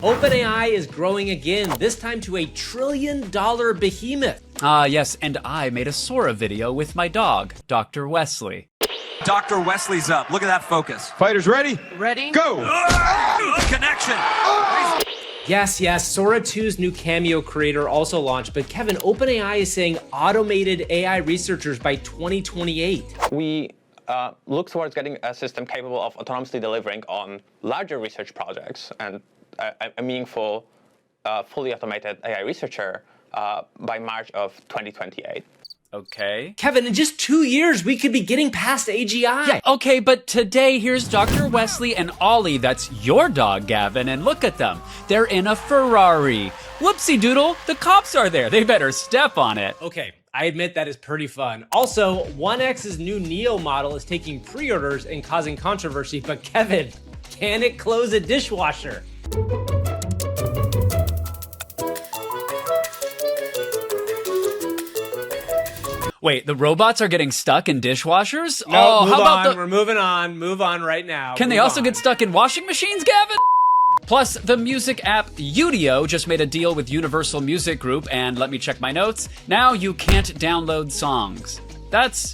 OpenAI is growing again, this time to $1 trillion behemoth. Yes, and I made a Sora video with my dog, Dr. Wesley. Dr. Wesley's up. Look at that focus. Fighters ready? Ready? Go! Connection. Yes, Sora 2's new Cameo creator also launched, but Kevin, OpenAI is saying automated AI researchers by 2028. We look towards getting a system capable of autonomously delivering on larger research projects and a meaningful, fully automated AI researcher by March of 2028. Okay. Kevin, in just 2 years, we could be getting past AGI. Yeah, okay, but today here's Dr. Wesley and Ollie, that's your dog, Gavin, and look at them. They're in a Ferrari. Whoopsie doodle, the cops are there. They better step on it. Okay, I admit that is pretty fun. Also, 1X's new Neo model is taking pre-orders and causing controversy, but Kevin, can it close a dishwasher? Wait, the robots are getting stuck in dishwashers? No, move how about on. We're moving on. Move on right now. Can they also get stuck in washing machines, Gavin? Plus, the music app Udio just made a deal with Universal Music Group, and let me check my notes. Now you can't download songs. That's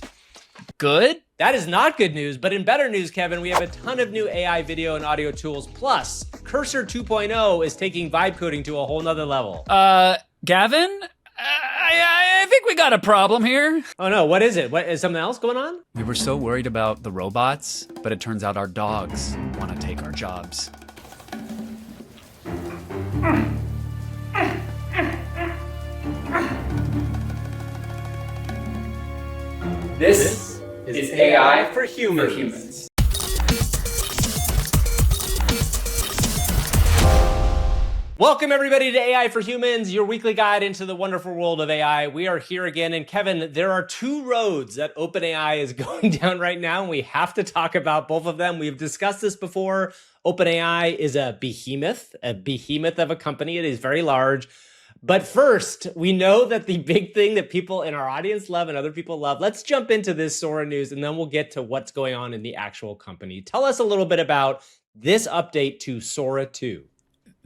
good? That is not good news, but in better news, Kevin, we have a ton of new AI video and audio tools. Plus, Cursor 2.0 is taking vibe coding to a whole nother level. Gavin? I think we got a problem here. Oh no, what is it? What is something else going on? We were so worried about the robots, but it turns out our dogs want to take our jobs. This is AI for humans. Welcome everybody to AI for Humans, your weekly guide into the wonderful world of AI. We are here again, and Kevin, there are two roads that OpenAI is going down right now, and we have to talk about both of them. We've discussed this before. OpenAI is a behemoth of a company. It is very large. But first, we know that the big thing that people in our audience love and other people love, let's jump into this Sora news, and then we'll get to what's going on in the actual company. Tell us a little bit about this update to Sora 2.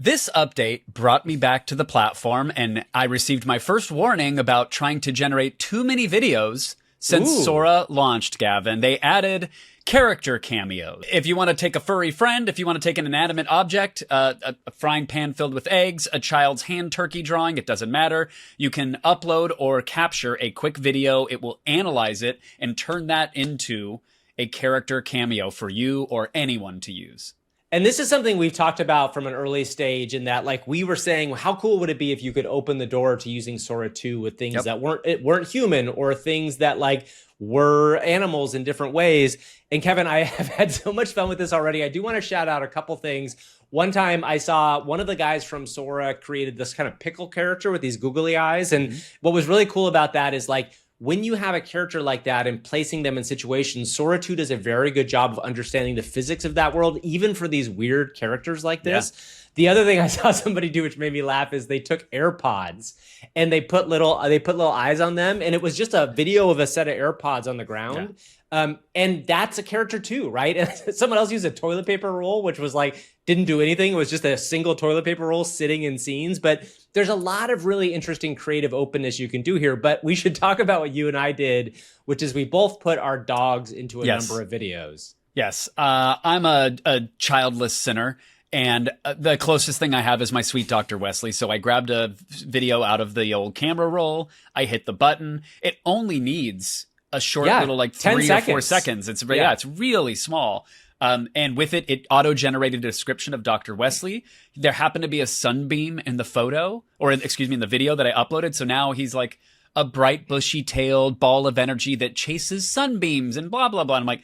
This update brought me back to the platform, and I received my first warning about trying to generate too many videos since Sora launched, Gavin. They added Character Cameo. If you want to take a furry friend, if you want to take an inanimate object, a frying pan filled with eggs, a child's hand turkey drawing, it doesn't matter. You can upload or capture a quick video. It will analyze it and turn that into a character cameo for you or anyone to use. And this is something we've talked about from an early stage, in that, like, we were saying, how cool would it be if you could open the door to using Sora 2 with things that weren't human, or things that like were animals in different ways. And Kevin, I have had so much fun with this already. I do want to shout out a couple things. One time I saw one of the guys from Sora created this kind of pickle character with these googly eyes. And what was really cool about that is, like, when you have a character like that and placing them in situations, Sora 2 does a very good job of understanding the physics of that world, even for these weird characters like this. Yeah. The other thing I saw somebody do, which made me laugh, is they took AirPods and they put little eyes on them, and it was just a video of a set of AirPods on the ground. Yeah. And that's a character too, right? And someone else used a toilet paper roll, which was like, didn't do anything. It was just a single toilet paper roll sitting in scenes. But there's a lot of really interesting creative openness you can do here. But we should talk about what you and I did, which is we both put our dogs into a number of videos. Yes. I'm a childless sinner. And the closest thing I have is my sweet Dr. Wesley. So I grabbed a video out of the old camera roll. I hit the button. It only needs a short little, like 3 or 4 seconds. It's it's really small. And with it, it auto-generated a description of Dr. Wesley. There happened to be a sunbeam in the photo, or excuse me, in the video that I uploaded. So now he's like a bright, bushy-tailed ball of energy that chases sunbeams and blah, blah, blah. And I'm like,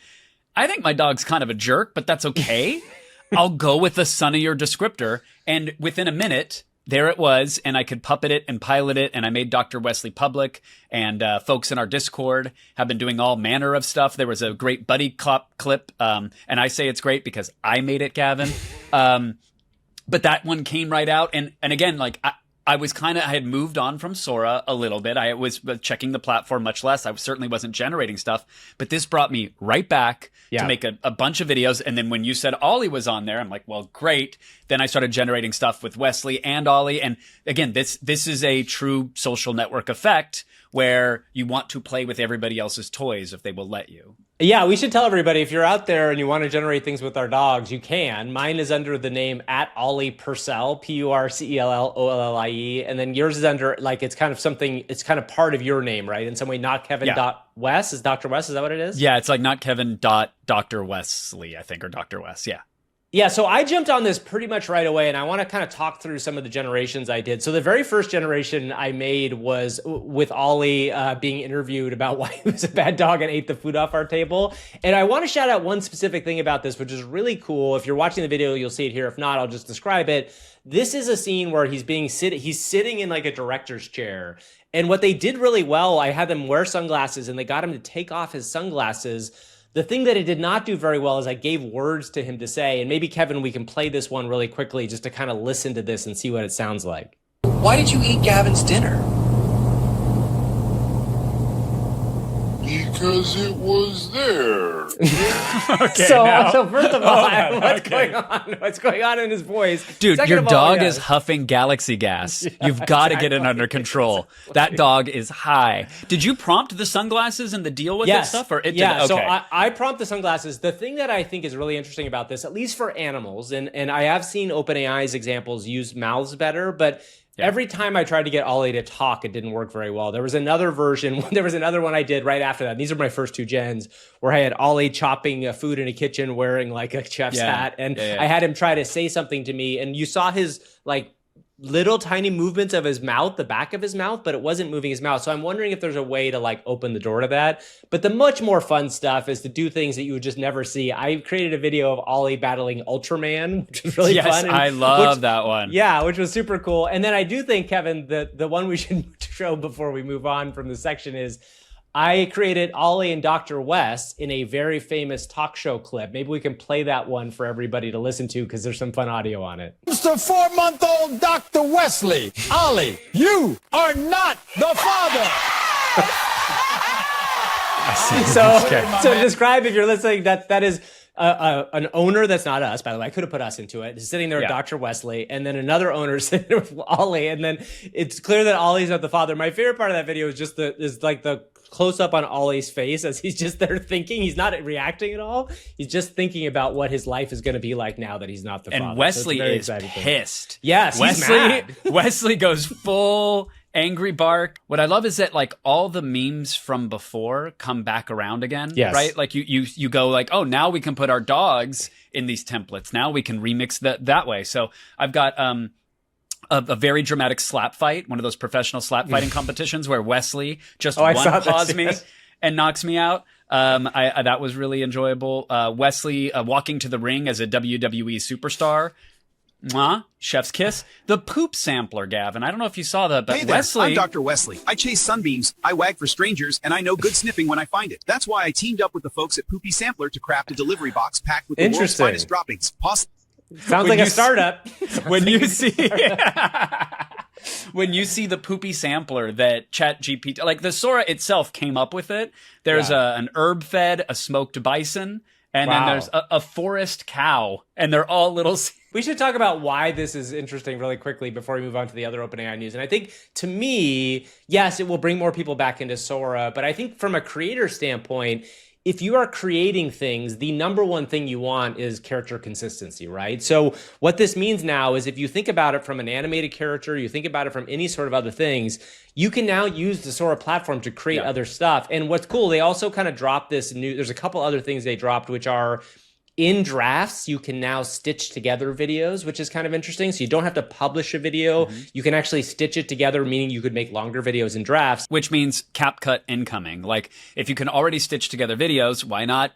I think my dog's kind of a jerk, but that's okay. I'll go with the sunnier descriptor. And within a minute, there it was, and I could puppet it and pilot it, and I made Dr. Wesley public, and folks in our Discord have been doing all manner of stuff. There was a great buddy clip, and I say it's great because I made it, Gavin. But that one came right out, and again, like, I had moved on from Sora a little bit. I was checking the platform much less. I certainly wasn't generating stuff, but this brought me right back to make a bunch of videos. And then when you said Ollie was on there, I'm like, well, great. Then I started generating stuff with Wesley and Ollie. And again, this is a true social network effect where you want to play with everybody else's toys if they will let you. Yeah, we should tell everybody, if you're out there and you want to generate things with our dogs, you can. Mine is under the name @OlliePurcell, PurcellOllie. And then yours is under, like, it's kind of part of your name, right? In some way, not Kevin.Wes. Is Dr. Wes, is that what it is? Yeah, it's like not Kevin.Dr. Wesley, I think, or Dr. Wes, yeah. Yeah, so I jumped on this pretty much right away, and I want to kind of talk through some of the generations I did. So the very first generation I made was with Ollie being interviewed about why he was a bad dog and ate the food off our table. And I want to shout out one specific thing about this, which is really cool. If you're watching the video, you'll see it here. If not, I'll just describe it. This is a scene where he's sitting in like a director's chair. And what they did really well, I had them wear sunglasses, and they got him to take off his sunglasses. The thing that it did not do very well is I gave words to him to say, and maybe, Kevin, we can play this one really quickly just to kind of listen to this and see what it sounds like. Why did you eat Gavin's dinner? Because it was there. Okay, so first of all, what's going on in his voice? Dude, Second your of all, dog yes. is huffing galaxy gas. You've got to get it under control. That dog is high. Did you prompt the sunglasses and the deal with that stuff? Or it yeah, did? Okay. So I prompt the sunglasses. The thing that I think is really interesting about this, at least for animals, and I have seen OpenAI's examples use mouths better, but every time I tried to get Ollie to talk, it didn't work very well. There was another one I did right after that. And these are my first two gens where I had Ollie chopping food in a kitchen wearing like a chef's hat. And I had him try to say something to me. And you saw his like little tiny movements of his mouth, the back of his mouth, but it wasn't moving his mouth. So I'm wondering if there's a way to like open the door to that. But the much more fun stuff is to do things that you would just never see. I created a video of Ollie battling Ultraman, which was really fun. I love that one. Yeah, which was super cool. And then I do think, Kevin, the one we should show before we move on from this section is I created Ollie and Dr. Wes in a very famous talk show clip. Maybe we can play that one for everybody to listen to because there's some fun audio on it. Mr. 4-month-old Dr. Wesley, Ollie, you are not the father. So to describe, if you're listening, that is an owner that's not us, by the way. I could have put us into it. He's sitting there with Dr. Wesley, and then another owner sitting there with Ollie, and then it's clear that Ollie's not the father. My favorite part of that video is just the close up on Ollie's face as he's just there thinking. He's not reacting at all. He's just thinking about what his life is going to be like now that he's not the father. And Wesley is pissed. Yes, he's mad. Wesley goes full angry bark. What I love is that like all the memes from before come back around again, right? Like you go like, oh, now we can put our dogs in these templates. Now we can remix that way. So I've got a very dramatic slap fight, one of those professional slap fighting competitions where Wesley just one-paws me and knocks me out. That was really enjoyable. Wesley walking to the ring as a WWE superstar. Mwah, chef's kiss. The poop sampler, Gavin. I don't know if you saw that, but Hey there, Wesley... I'm Dr. Wesley. I chase sunbeams, I wag for strangers, and I know good sniffing when I find it. That's why I teamed up with the folks at Poopy Sampler to craft a delivery box packed with the world's finest droppings. Sounds like a startup. When you see the poopy sampler that ChatGPT, like the Sora itself came up with it. There's an herb fed, a smoked bison, and then there's a forest cow, and they're all little. We should talk about why this is interesting really quickly before we move on to the other OpenAI news. And I think, to me, yes, it will bring more people back into Sora, but I think from a creator standpoint, if you are creating things, the number one thing you want is character consistency, right? So what this means now is if you think about it from an animated character, you think about it from any sort of other things, you can now use the Sora platform to create other stuff. And what's cool, they also kind of dropped this new, there's a couple other things they dropped, which are in drafts, you can now stitch together videos, which is kind of interesting. So you don't have to publish a video. You can actually stitch it together, meaning you could make longer videos in drafts. Which means CapCut incoming. Like, if you can already stitch together videos, why not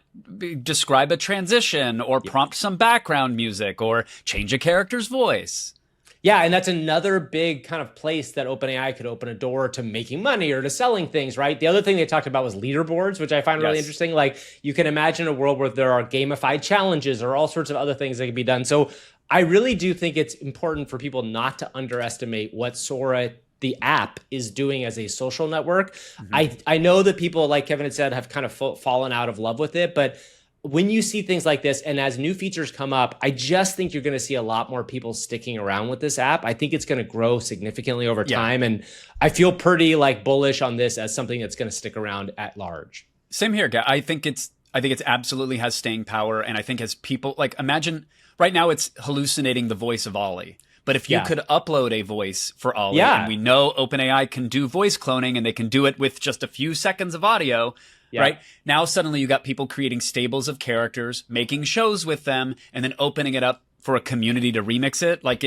describe a transition or prompt some background music or change a character's voice? Yeah, and that's another big kind of place that OpenAI could open a door to making money or to selling things, right? The other thing they talked about was leaderboards, which I find really interesting. Like, you can imagine a world where there are gamified challenges or all sorts of other things that can be done. So I really do think it's important for people not to underestimate what Sora, the app, is doing as a social network. I know that people, like Kevin had said, have kind of fallen out of love with it, but when you see things like this and as new features come up, I just think you're going to see a lot more people sticking around with this app. I think it's going to grow significantly over time. And I feel pretty like bullish on this as something that's going to stick around at large. Same here, guy. I think it's absolutely has staying power. And I think as people, like, imagine right now it's hallucinating the voice of Ollie. But if you could upload a voice for Ollie, and we know OpenAI can do voice cloning and they can do it with just a few seconds of audio, right? Now suddenly you got people creating stables of characters, making shows with them, and then opening it up for a community to remix it. Like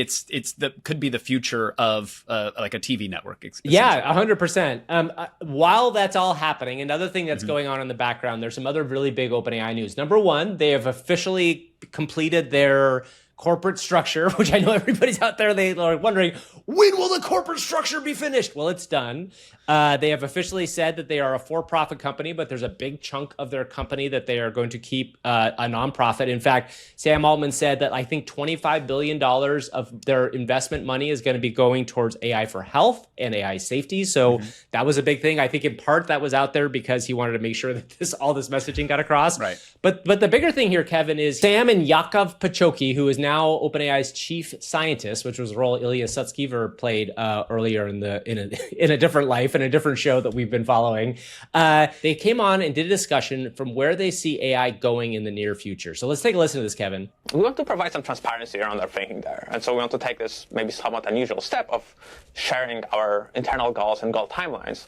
could be the future of like a TV network. Yeah, 100%. While that's all happening, another thing that's going on in the background, there's some other really big OpenAI news. Number one, they have officially completed their corporate structure, which I know everybody's out there, they are wondering, when will the corporate structure be finished? Well, it's done. They have officially said that they are a for-profit company, but there's a big chunk of their company that they are going to keep a nonprofit. In fact, Sam Altman said that I think $25 billion of their investment money is going to be going towards AI for health and AI safety. So that was a big thing. I think in part that was out there because he wanted to make sure that all this messaging got across. Right. But the bigger thing here, Kevin, is Sam and Yakov Pachoki, who is now OpenAI's chief scientist, which was a role Ilya Sutskever played earlier in a different life, in a different show that we've been following. They came on and did a discussion from where they see AI going in the near future. So let's take a listen to this, Kevin. We want to provide some transparency around our thinking there. And so we want to take this maybe somewhat unusual step of sharing our internal goals and goal timelines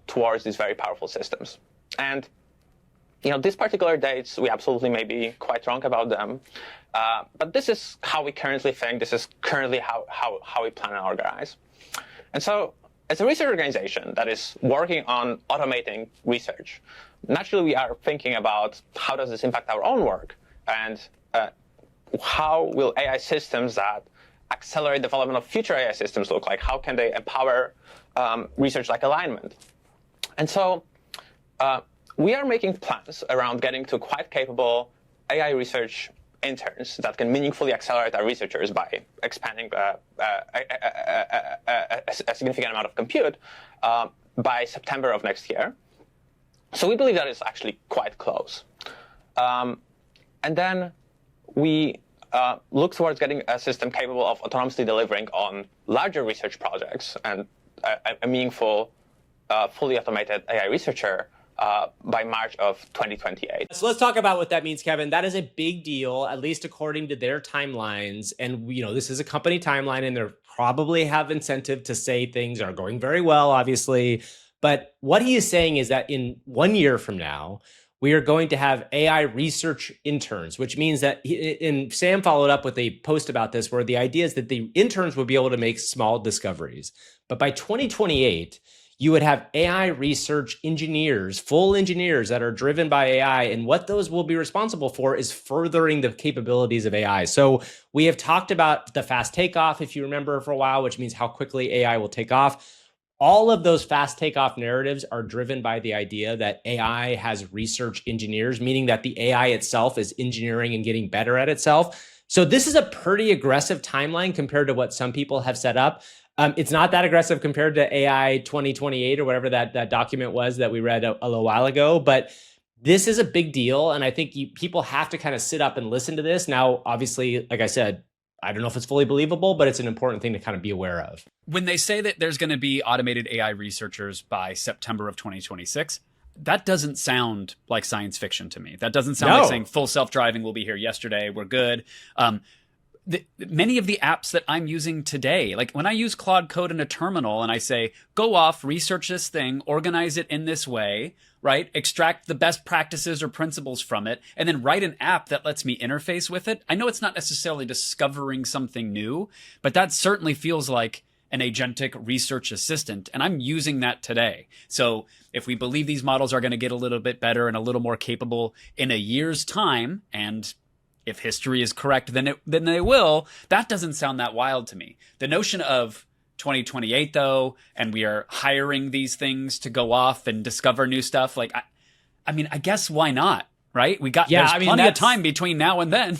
towards these very powerful systems. And these particular dates, we absolutely may be quite wrong about them. But this is how we currently think. This is currently how we plan and organize. And so as a research organization that is working on automating research, naturally we are thinking about how does this impact our own work, and how will AI systems that accelerate development of future AI systems look like? How can they empower research like alignment? And so we are making plans around getting to quite capable AI research interns that can meaningfully accelerate our researchers by expanding a significant amount of compute by September of next year. So we believe that is actually quite close. And then we look towards getting a system capable of autonomously delivering on larger research projects and a meaningful, fully automated AI researcher by March of 2028. So let's talk about what that means, Kevin. That is a big deal, at least according to their timelines. And, this is a company timeline, and they probably have incentive to say things are going very well, obviously. But what he is saying is that in 1 year from now, we are going to have AI research interns, which means that, and Sam followed up with a post about this, where the idea is that the interns would be able to make small discoveries. But by 2028, you would have AI research engineers, full engineers that are driven by AI. And what those will be responsible for is furthering the capabilities of AI. So we have talked about the fast takeoff, if you remember, for a while, which means how quickly AI will take off. All of those fast takeoff narratives are driven by the idea that AI has research engineers, meaning that the AI itself is engineering and getting better at itself. So this is a pretty aggressive timeline compared to what some people have set up. It's not that aggressive compared to AI 2028 or whatever that document was that we read a little while ago, but this is a big deal. And I think people have to kind of sit up and listen to this. Now, obviously, like I said, I don't know if it's fully believable, but it's an important thing to kind of be aware of. When they say that there's going to be automated AI researchers by September of 2026, that doesn't sound like science fiction to me. That doesn't sound like saying full self-driving will be here yesterday, we're good. Many of the apps that I'm using today, like when I use Claude Code in a terminal and I say, go off, research this thing, organize it in this way, right? Extract the best practices or principles from it, and then write an app that lets me interface with it. I know it's not necessarily discovering something new, but that certainly feels like an agentic research assistant, and I'm using that today. So if we believe these models are going to get a little bit better and a little more capable in a year's time, and if history is correct, then they will. That doesn't sound that wild to me. The notion of 2028, though, and we are hiring these things to go off and discover new stuff, like, I mean, I guess why not, right? There's plenty of time between now and then.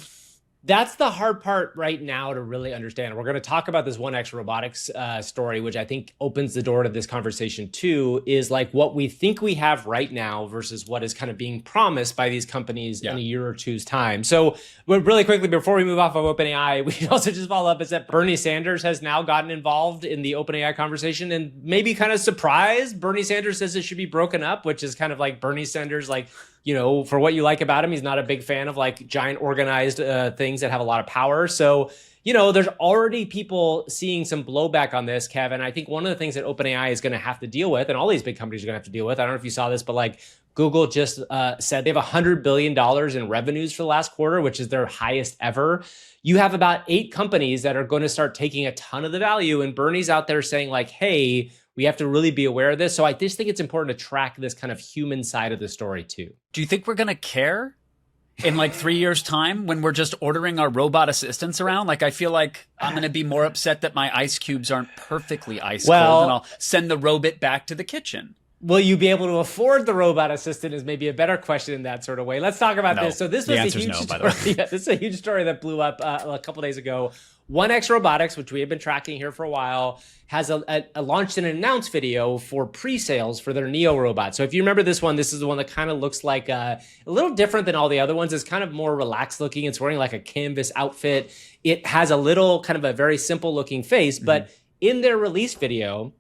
That's the hard part right now to really understand. We're going to talk about this 1X Robotics story, which I think opens the door to this conversation too, is like what we think we have right now versus what is kind of being promised by these companies in a year or two's time. So really quickly, before we move off of OpenAI, we should also just follow up is that Bernie Sanders has now gotten involved in the OpenAI conversation and maybe kind of surprised. Bernie Sanders says it should be broken up, which is kind of like Bernie Sanders, like, you know, for what you like about him, he's not a big fan of like giant organized things that have a lot of power. So, you know, there's already people seeing some blowback on this, Kevin. I think one of the things that OpenAI is going to have to deal with, and all these big companies are going to have to deal with, I don't know if you saw this, but like Google just said they have $100 billion in revenues for the last quarter, which is their highest ever. You have about 8 companies that are going to start taking a ton of the value. And Bernie's out there saying like, hey, we have to really be aware of this. So I just think it's important to track this kind of human side of the story too. Do you think we're going to care in like 3 years' time when we're just ordering our robot assistants around? Like, I feel like I'm going to be more upset that my ice cubes aren't perfectly ice cold, and I'll send the robot back to the kitchen. Will you be able to afford the robot assistant is maybe a better question in that sort of way. Let's talk about this. So this was a huge story. Yeah, this is a huge story that blew up a couple days ago. 1X Robotics, which we have been tracking here for a while, has launched an announced video for pre-sales for their Neo robot. So if you remember this one, this is the one that kind of looks like a little different than all the other ones. It's kind of more relaxed looking. It's wearing like a canvas outfit. It has a little kind of a very simple looking face, but in their release video,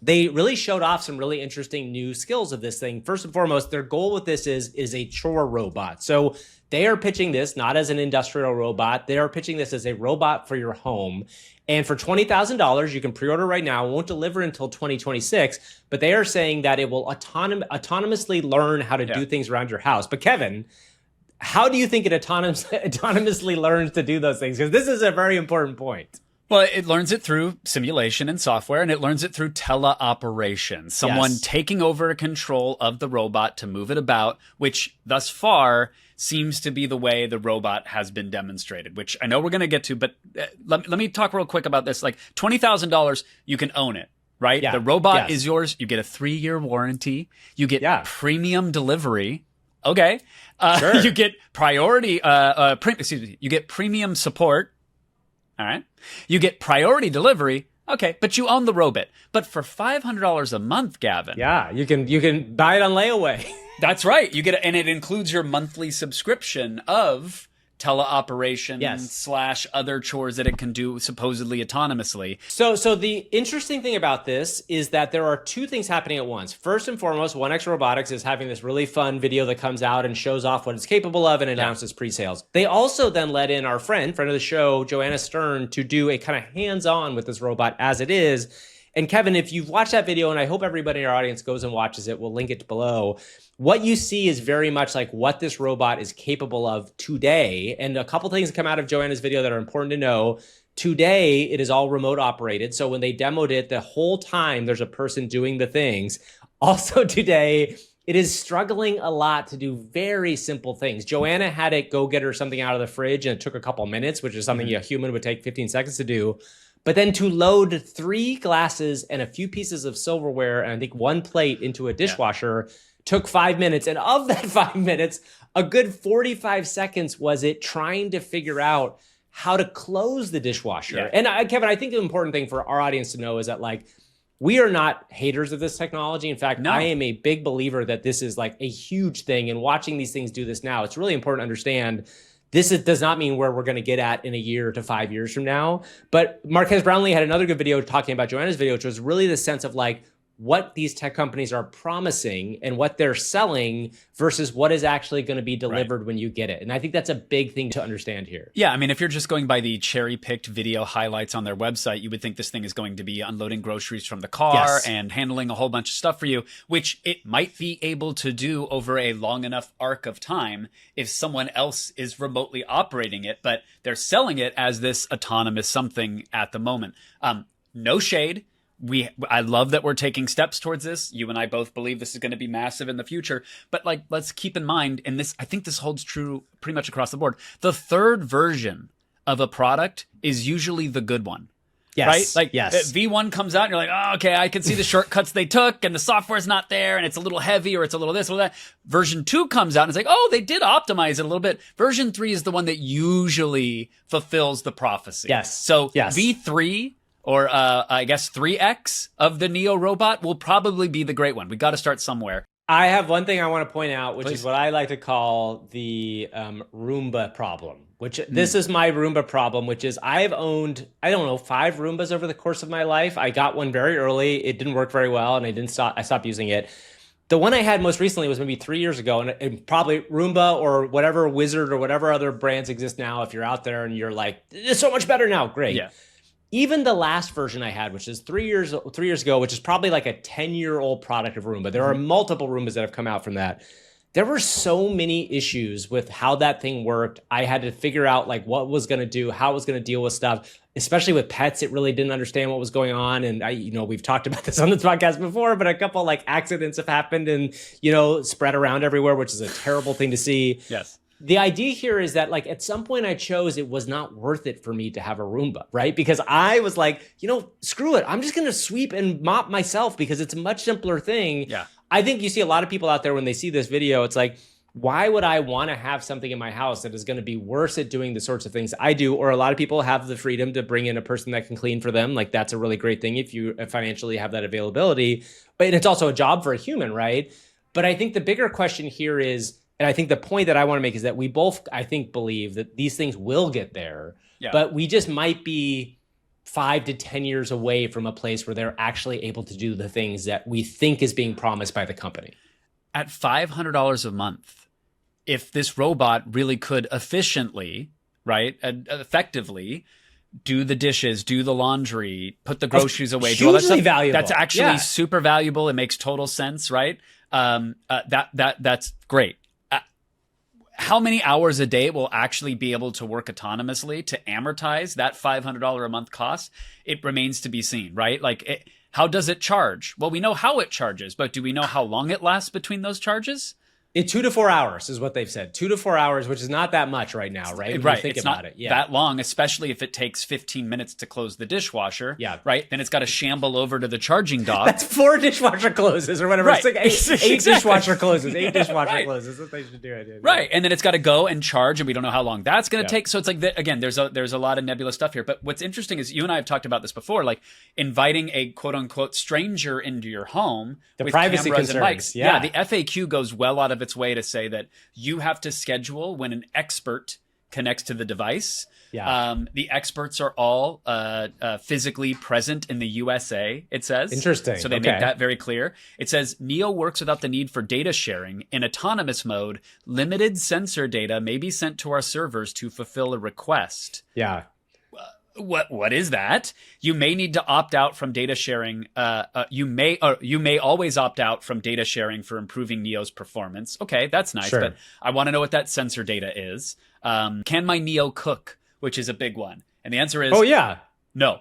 they really showed off some really interesting new skills of this thing. First and foremost, their goal with this is a chore robot. So they are pitching this not as an industrial robot. They are pitching this as a robot for your home. And for $20,000, you can pre-order right now. It won't deliver until 2026, but they are saying that it will autonomously learn how to do things around your house. But Kevin, how do you think it autonomously learns to do those things? Because this is a very important point. Well, it learns it through simulation and software, and it learns it through teleoperation. Someone taking over control of the robot to move it about, which thus far seems to be the way the robot has been demonstrated, which I know we're going to get to, but let me talk real quick about this. Like $20,000, you can own it, right? Yeah. The robot is yours. You get a 3-year warranty. You get premium delivery. Okay. Sure. You get priority, you get premium support. All right. You get priority delivery. Okay. But you own the robot. But for $500 a month, Gavin. Yeah. You can buy it on layaway. That's right. You get and it includes your monthly subscription of teleoperation / other chores that it can do supposedly autonomously. So the interesting thing about this is that there are 2 things happening at once. First and foremost, 1X Robotics is having this really fun video that comes out and shows off what it's capable of and announces pre-sales. They also then let in our friend of the show, Joanna Stern, to do a kind of hands-on with this robot as it is. And Kevin, if you've watched that video, and I hope everybody in our audience goes and watches it, we'll link it below. What you see is very much like what this robot is capable of today. And a couple things come out of Joanna's video that are important to know. Today, it is all remote operated. So when they demoed it, the whole time there's a person doing the things. Also today, it is struggling a lot to do very simple things. Joanna had it go get her something out of the fridge, and it took a couple minutes, which is something a human would take 15 seconds to do. But then to load 3 glasses and a few pieces of silverware and I think 1 plate into a dishwasher took 5 minutes. And of that 5 minutes, a good 45 seconds was it trying to figure out how to close the dishwasher. Yeah. And Kevin, I think the important thing for our audience to know is that like, we are not haters of this technology. In fact, I am a big believer that this is like a huge thing. And watching these things do this now, it's really important to understand does not mean where we're going to get at in a year to 5 years from now. But Marquez Brownlee had another good video talking about Joanna's video, which was really the sense of like what these tech companies are promising and what they're selling versus what is actually going to be delivered when you get it. And I think that's a big thing to understand here. Yeah, I mean, if you're just going by the cherry-picked video highlights on their website, you would think this thing is going to be unloading groceries from the car and handling a whole bunch of stuff for you, which it might be able to do over a long enough arc of time if someone else is remotely operating it, but they're selling it as this autonomous something at the moment. No shade. I love that we're taking steps towards this. You and I both believe this is going to be massive in the future. But like, let's keep in mind, and this, I think this holds true pretty much across the board. The third version of a product is usually the good one. Yes. Right? Like yes. V1 comes out and you're like, oh, okay, I can see the shortcuts they took and the software's not there and it's a little heavy or it's a little this, a little that. Version 2 comes out and it's like, oh, they did optimize it a little bit. Version 3 is the one that usually fulfills the prophecy. Yes. So yes. V3 or I guess 3X of the Neo robot will probably be the great one. We got to start somewhere. I have one thing I want to point out, which Please. is what I like to call the Roomba problem, which this is my Roomba problem, which is I've owned, I don't know, 5 Roombas over the course of my life. I got one very early. It didn't work very well, and I stopped using it. The one I had most recently was maybe 3 years ago, and probably Roomba or whatever Wizard or whatever other brands exist now. If you're out there and you're like, it's so much better now, great. Yeah. Even the last version I had, which is 3 years ago, which is probably like a 10-year-old product of Roomba. There are multiple Roombas that have come out from that. There were so many issues with how that thing worked. I had to figure out like what was going to do, how it was going to deal with stuff, especially with pets. It really didn't understand what was going on. And we've talked about this on this podcast before, but a couple like accidents have happened and, spread around everywhere, which is a terrible thing to see. Yes. The idea here is that like at some point I chose it was not worth it for me to have a Roomba, right? Because I was like, screw it. I'm just going to sweep and mop myself because it's a much simpler thing. Yeah. I think you see a lot of people out there when they see this video, it's like, why would I want to have something in my house that is going to be worse at doing the sorts of things I do? Or a lot of people have the freedom to bring in a person that can clean for them. Like that's a really great thing if you financially have that availability. But it's also a job for a human, right? But I think the bigger question here is, and I think the point that I want to make is that we both, I think, believe that these things will get there, but we just might be 5 to 10 years away from a place where they're actually able to do the things that we think is being promised by the company. At $500 a month, if this robot really could efficiently, right, effectively do the dishes, do the laundry, put the groceries away, do all that hugely stuff, valuable. that's actually super valuable. It makes total sense, right? That's great. How many hours a day it will actually be able to work autonomously to amortize that $500 a month cost? It remains to be seen, right? Like, how does it charge? Well, we know how it charges, but do we know how long it lasts between those charges? 2 to 4 hours is what they've said. 2 to 4 hours, which is not that much right now, right? When Right. you think it's about not it. Yeah. that long, especially if it takes 15 minutes to close the dishwasher. Yeah. Right. Then it's got to shamble over to the charging dock. That's 4 dishwasher closes or whatever. Right. It's like eight Exactly. dishwasher closes. 8 dishwasher Right. closes. That's what they should do. Right. And then it's got to go and charge, and we don't know how long that's going to Yeah. take. So it's like, again, there's a lot of nebulous stuff here. But what's interesting is you and I have talked about this before, like inviting a quote unquote stranger into your home. The with privacy cameras and concerns, mics. yeah. The FAQ goes well out of its way to say that you have to schedule when an expert connects to the device. Yeah. The experts are all physically present in the USA, it says. Interesting. So they Okay. make that very clear. It says, Neo works without the need for data sharing. In autonomous mode, limited sensor data may be sent to our servers to fulfill a request. Yeah. What is that? You may need to opt out from data sharing. You may always opt out from data sharing for improving Neo's performance. Okay, that's nice, Sure. but I want to know what that sensor data is. Can my Neo cook? Which is a big one, and the answer is no.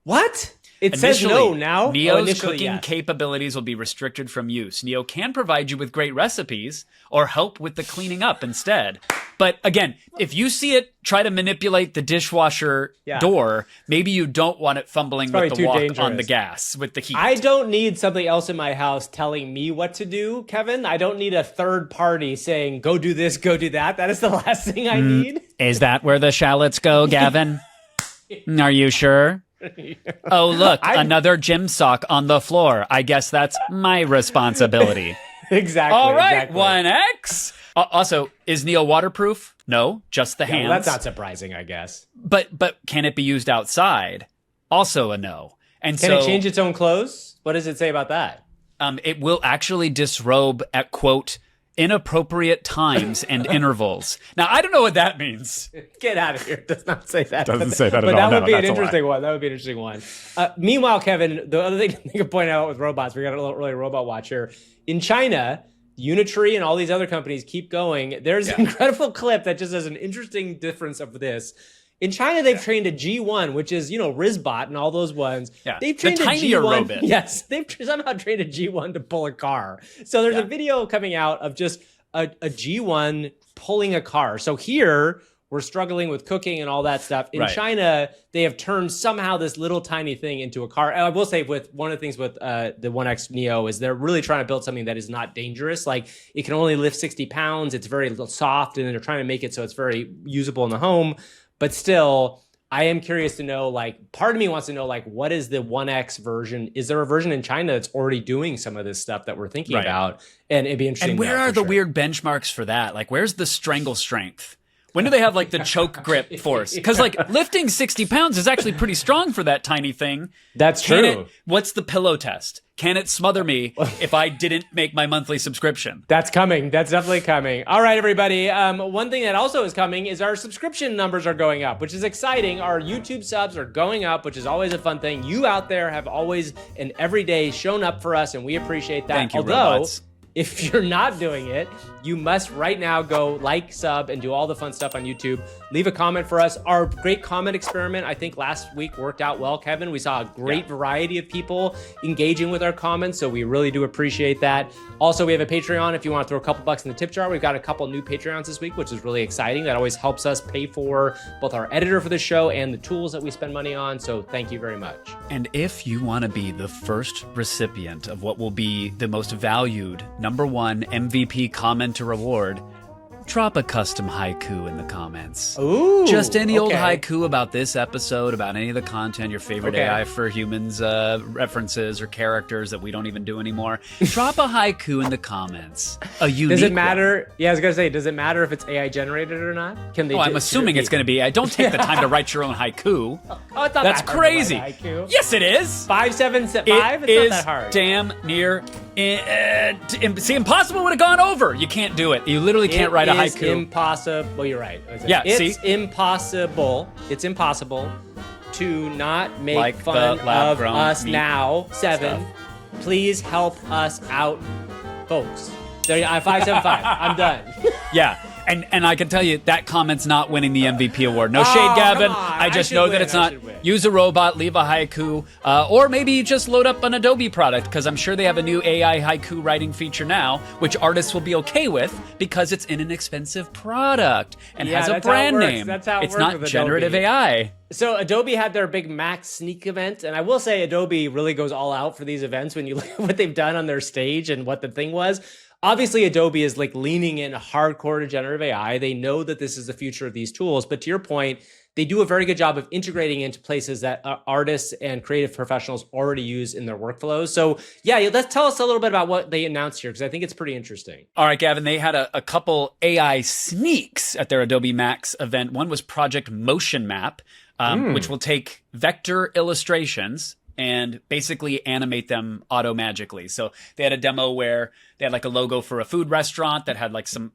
What? It says no now? Neo's Initially, cooking yes. capabilities will be restricted from use. Neo can provide you with great recipes or help with the cleaning up instead. But again, if you see it try to manipulate the dishwasher door, maybe you don't want it fumbling with the too wok dangerous. on the gas with the heat. I don't need something else in my house telling me what to do, Kevin. I don't need a third party saying, go do this, go do that. That is the last thing I need. Is that where the shallots go, Gavin? Are you sure? Oh, look, another gym sock on the floor. I guess that's my responsibility. Exactly. All right, exactly. 1X. Also, is Neo waterproof? No, just the Yeah, hands. well, that's not surprising, I guess. But can it be used outside? Also a no. And Can so it change its own clothes? What does it say about that? it will actually disrobe at quote inappropriate times and intervals. Now, I don't know what that means. Get out of here. It does not say that. Doesn't say that at but all. that would No, be an that's a lie. interesting one. That would be an interesting one. Meanwhile, Kevin, the other thing to point out with robots, we got a little early robot watch here. In China, Unitree and all these other companies keep going. There's an incredible clip that just has an interesting difference of this. In China, they've trained a G1, which is, Rizbot and all those ones. Yeah. They've The trained a tinier G1. robot. Yes, they've somehow trained a G1 to pull a car. So there's a video coming out of just a G1 pulling a car. So here, we're struggling with cooking and all that stuff. In Right. China, they have turned somehow this little tiny thing into a car. And I will say, with one of the things with the One X Neo is they're really trying to build something that is not dangerous. Like, it can only lift 60 pounds. It's very soft, and they're trying to make it so it's very usable in the home. But still, I am curious to know, like, part of me wants to know, like, what is the 1X version? Is there a version in China that's already doing some of this stuff that we're thinking about? And it'd be interesting. And where are the weird benchmarks for that? Like, where's the strangle strength? When do they have, like, the choke grip force? Because, like, lifting 60 pounds is actually pretty strong for that tiny thing. That's true. What's the pillow test? Can it smother me if I didn't make my monthly subscription? That's coming. That's definitely coming. All right, everybody. One thing that also is coming is our subscription numbers are going up, which is exciting. Our YouTube subs are going up, which is always a fun thing. You out there have always and every day shown up for us, and we appreciate that. Thank you, Although, robots. if you're not doing it, you must right now go like, sub, and do all the fun stuff on YouTube. Leave a comment for us. Our great comment experiment, I think last week worked out well, Kevin. We saw a great variety of people engaging with our comments, so we really do appreciate that. Also, we have a Patreon. If you want to throw a couple bucks in the tip jar, we've got a couple new Patreons this week, which is really exciting. That always helps us pay for both our editor for the show and the tools that we spend money on, so thank you very much. And if you want to be the first recipient of what will be the most valued #1 MVP comment to reward, drop a custom haiku in the comments. Ooh, just any old okay. haiku about this episode, about any of the content, your favorite Okay. AI for Humans references or characters that we don't even do anymore. Drop a haiku in the comments. A unique Does it one. matter? Yeah, I was gonna say, does it matter if it's AI generated or not? Can they? Oh, I'm assuming it's going to be. I don't take the time to write your own haiku. Oh, it's not That's that hard to write crazy. a haiku. Yes, it is. 575. It It's is not that hard. damn near. See, impossible would have gone over. You can't do it. You literally can't write a It is haiku. impossible. Well, you're right. Yeah, it's see? impossible. It's impossible to not make Like the fun of lab-grown us meat now. 7. Please help us out, folks. There you 575. I'm done. Yeah. And I can tell you that comment's not winning the MVP award. No Oh, shade, Gavin. come on. I just I know should that win. it's I not. should win. Use a robot, leave a haiku, or maybe just load up an Adobe product, because I'm sure they have a new AI haiku writing feature now, which artists will be okay with because it's in an expensive product and Yeah, has a that's how it brand works. name. That's how it it's works not with generative Adobe. AI. So Adobe had their big Max Sneak event, and I will say Adobe really goes all out for these events when you look at what they've done on their stage and what the thing was. Obviously, Adobe is like leaning in hardcore to generative AI. They know that this is the future of these tools, but to your point, they do a very good job of integrating into places that artists and creative professionals already use in their workflows. So yeah, let's tell us a little bit about what they announced here, because I think it's pretty interesting. All right, Gavin, they had a couple AI sneaks at their Adobe Max event. One was Project Motion Map, which will take vector illustrations and basically animate them auto-magically. So they had a demo where they had like a logo for a food restaurant that had like some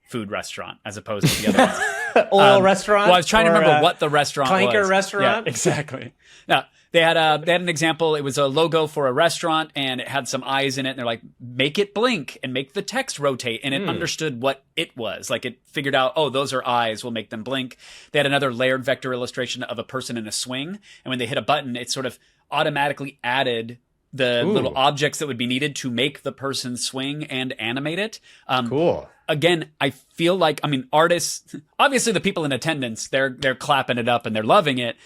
food restaurant as opposed to the other ones. Oil restaurant? Well, I was trying to remember what the restaurant Clanker was. restaurant? Yeah, exactly. Now, they had an example. It was a logo for a restaurant, and it had some eyes in it. And they're like, make it blink and make the text rotate. And it understood what it was. Like, it figured out, oh, those are eyes. We'll make them blink. They had another layered vector illustration of a person in a swing. And when they hit a button, it sort of automatically added the little objects that would be needed to make the person swing and animate it. Cool. Again, I feel like, I mean, artists, obviously the people in attendance, they're clapping it up and they're loving it.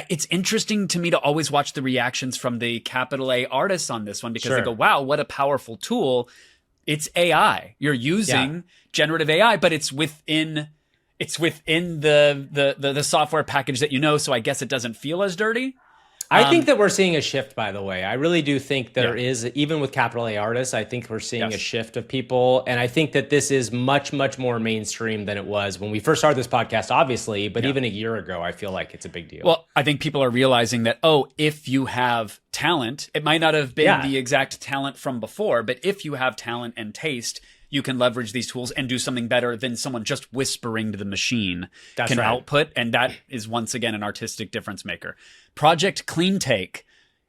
It's interesting to me to always watch the reactions from the capital A artists on this one, because they go, wow, what a powerful tool. It's AI. You're using generative AI, but it's within the software package that you know, so I guess it doesn't feel as dirty. I think that we're seeing a shift, by the way. I really do think there is, even with capital A artists, I think we're seeing a shift of people. And I think that this is much, much more mainstream than it was when we first started this podcast, obviously. But even a year ago, I feel like it's a big deal. Well, I think people are realizing that, if you have talent, it might not have been the exact talent from before, but if you have talent and taste, you can leverage these tools and do something better than someone just whispering to the machine can output. And that is, once again, an artistic difference maker. Project Clean Take.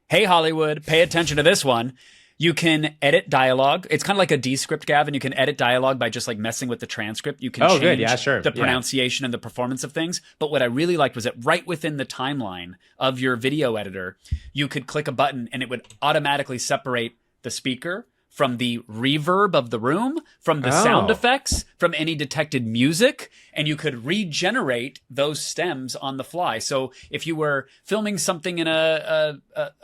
Hey, Hollywood, pay attention to this one. You can edit dialogue. It's kind of like a Descript, Gavin. You can edit dialogue by just like messing with the transcript. You can change the pronunciation and the performance of things. But what I really liked was that right within the timeline of your video editor, you could click a button and it would automatically separate the speaker from the reverb of the room, from the sound effects, from any detected music, and you could regenerate those stems on the fly. So if you were filming something in a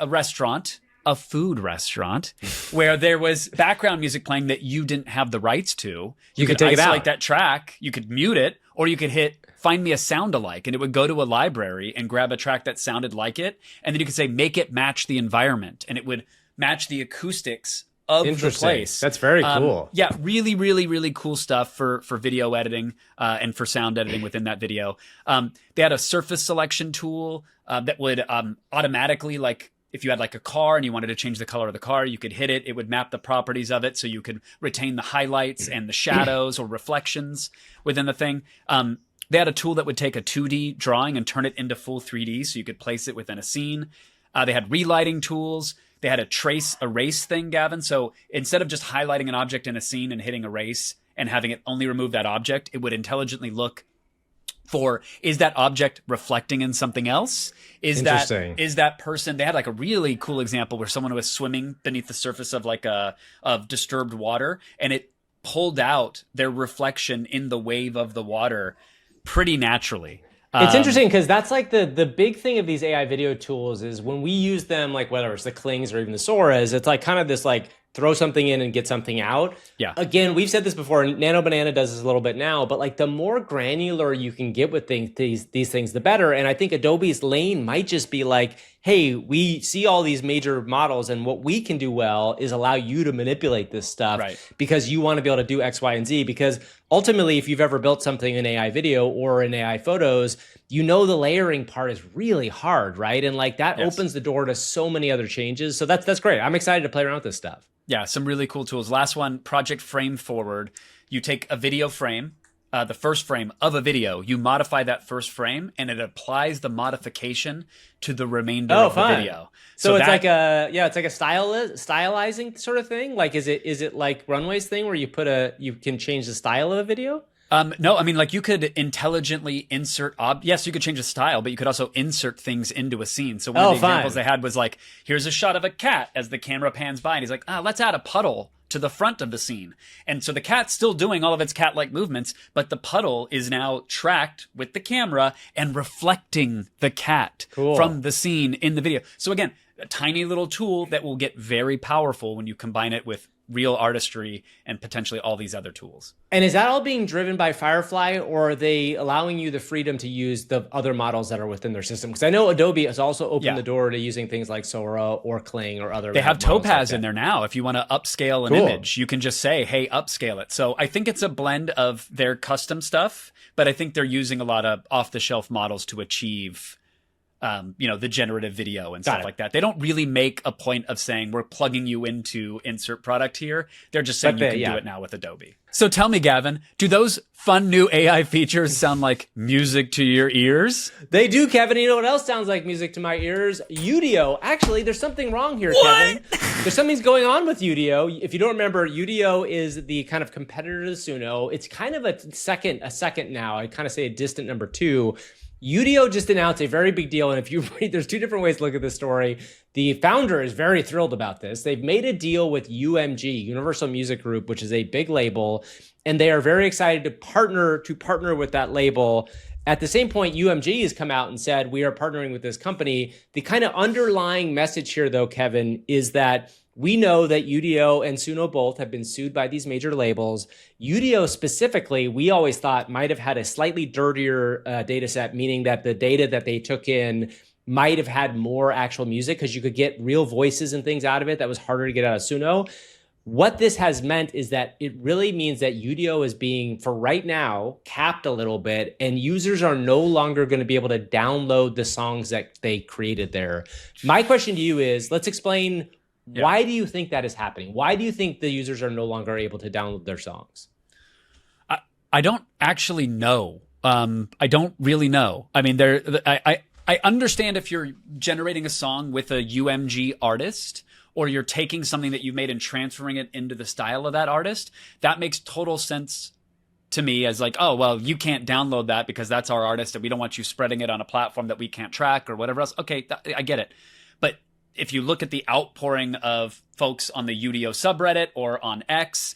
restaurant, a food restaurant, where there was background music playing that you didn't have the rights to, you could take it isolate out. that track, you could mute it, or you could hit find me a sound alike, and it would go to a library and grab a track that sounded like it, and then you could say make it match the environment, and it would match the acoustics of the place. That's very cool. Yeah, really, really, really cool stuff for video editing and for sound editing within that video. They had a surface selection tool that would automatically, like, if you had like a car and you wanted to change the color of the car, you could hit it. It would map the properties of it so you could retain the highlights and the shadows or reflections within the thing. They had a tool that would take a 2D drawing and turn it into full 3D so you could place it within a scene. They had relighting tools. They had a trace erase thing, Gavin. So instead of just highlighting an object in a scene and hitting erase and having it only remove that object, it would intelligently look for, is that object reflecting in something else? Is that person, they had like a really cool example where someone was swimming beneath the surface of like of disturbed water, and it pulled out their reflection in the wave of the water pretty naturally. It's interesting because that's like the big thing of these AI video tools is when we use them, like whether it's the Klings or even the Soras, it's like kind of this like throw something in and get something out. Yeah. Again, we've said this before, and Nano Banana does this a little bit now, but like the more granular you can get with these things, the better. And I think Adobe's lane might just be like, hey, we see all these major models, and what we can do well is allow you to manipulate this stuff because you want to be able to do X, Y, and Z. Because ultimately, if you've ever built something in AI video or in AI photos, you know the layering part is really hard, right? And like that opens the door to so many other changes. So that's great. I'm excited to play around with this stuff. Yeah, some really cool tools. Last one, Project Frame Forward. You take a video frame, the first frame of a video, you modify that first frame, and it applies the modification to the remainder of the video. So it's like a stylizing sort of thing. Like is it like Runway's thing where you can change the style of a video? No, I mean, like you could intelligently insert, yes, you could change the style, but you could also insert things into a scene. So one of the examples they had was like, here's a shot of a cat as the camera pans by, and he's like, let's add a puddle to the front of the scene. And so the cat's still doing all of its cat-like movements, but the puddle is now tracked with the camera and reflecting the cat from the scene in the video. So again, a tiny little tool that will get very powerful when you combine it with real artistry and potentially all these other tools. And is that all being driven by Firefly, or are they allowing you the freedom to use the other models that are within their system? Because I know Adobe has also opened the door to using things like Sora or Kling or other. They have Topaz in there now. If you want to upscale an image, you can just say, hey, upscale it. So I think it's a blend of their custom stuff, but I think they're using a lot of off-the-shelf models to achieve the generative video and stuff like that. They don't really make a point of saying we're plugging you into insert product here. They're just saying you can do it now with Adobe. So tell me, Gavin, do those fun new AI features sound like music to your ears? They do, Kevin. You know what else sounds like music to my ears? Udio. Actually, there's something wrong here, Kevin. There's something's going on with Udio. If you don't remember, Udio is the kind of competitor to Suno. It's kind of a second now. I kind of say a distant number 2. Udio just announced a very big deal, and if you read, there's 2 different ways to look at this story. The founder is very thrilled about this. They've made a deal with UMG, Universal Music Group, which is a big label, and they are very excited to partner with that label. At the same point, UMG has come out and said, we are partnering with this company. The kind of underlying message here, though, Kevin, is that we know that Udio and Suno both have been sued by these major labels. Udio specifically, we always thought might have had a slightly dirtier data set, meaning that the data that they took in might have had more actual music because you could get real voices and things out of it that was harder to get out of Suno. What this has meant is that it really means that Udio is being, for right now, capped a little bit, and users are no longer going to be able to download the songs that they created there. My question to you is, let's explain, why do you think that is happening? Why do you think the users are no longer able to download their songs? I don't actually know. I don't really know. I mean, I understand if you're generating a song with a UMG artist, or you're taking something that you've made and transferring it into the style of that artist, that makes total sense to me as like, oh, well, you can't download that because that's our artist and we don't want you spreading it on a platform that we can't track or whatever else. Okay, I get it. But if you look at the outpouring of folks on the Udio subreddit or on X,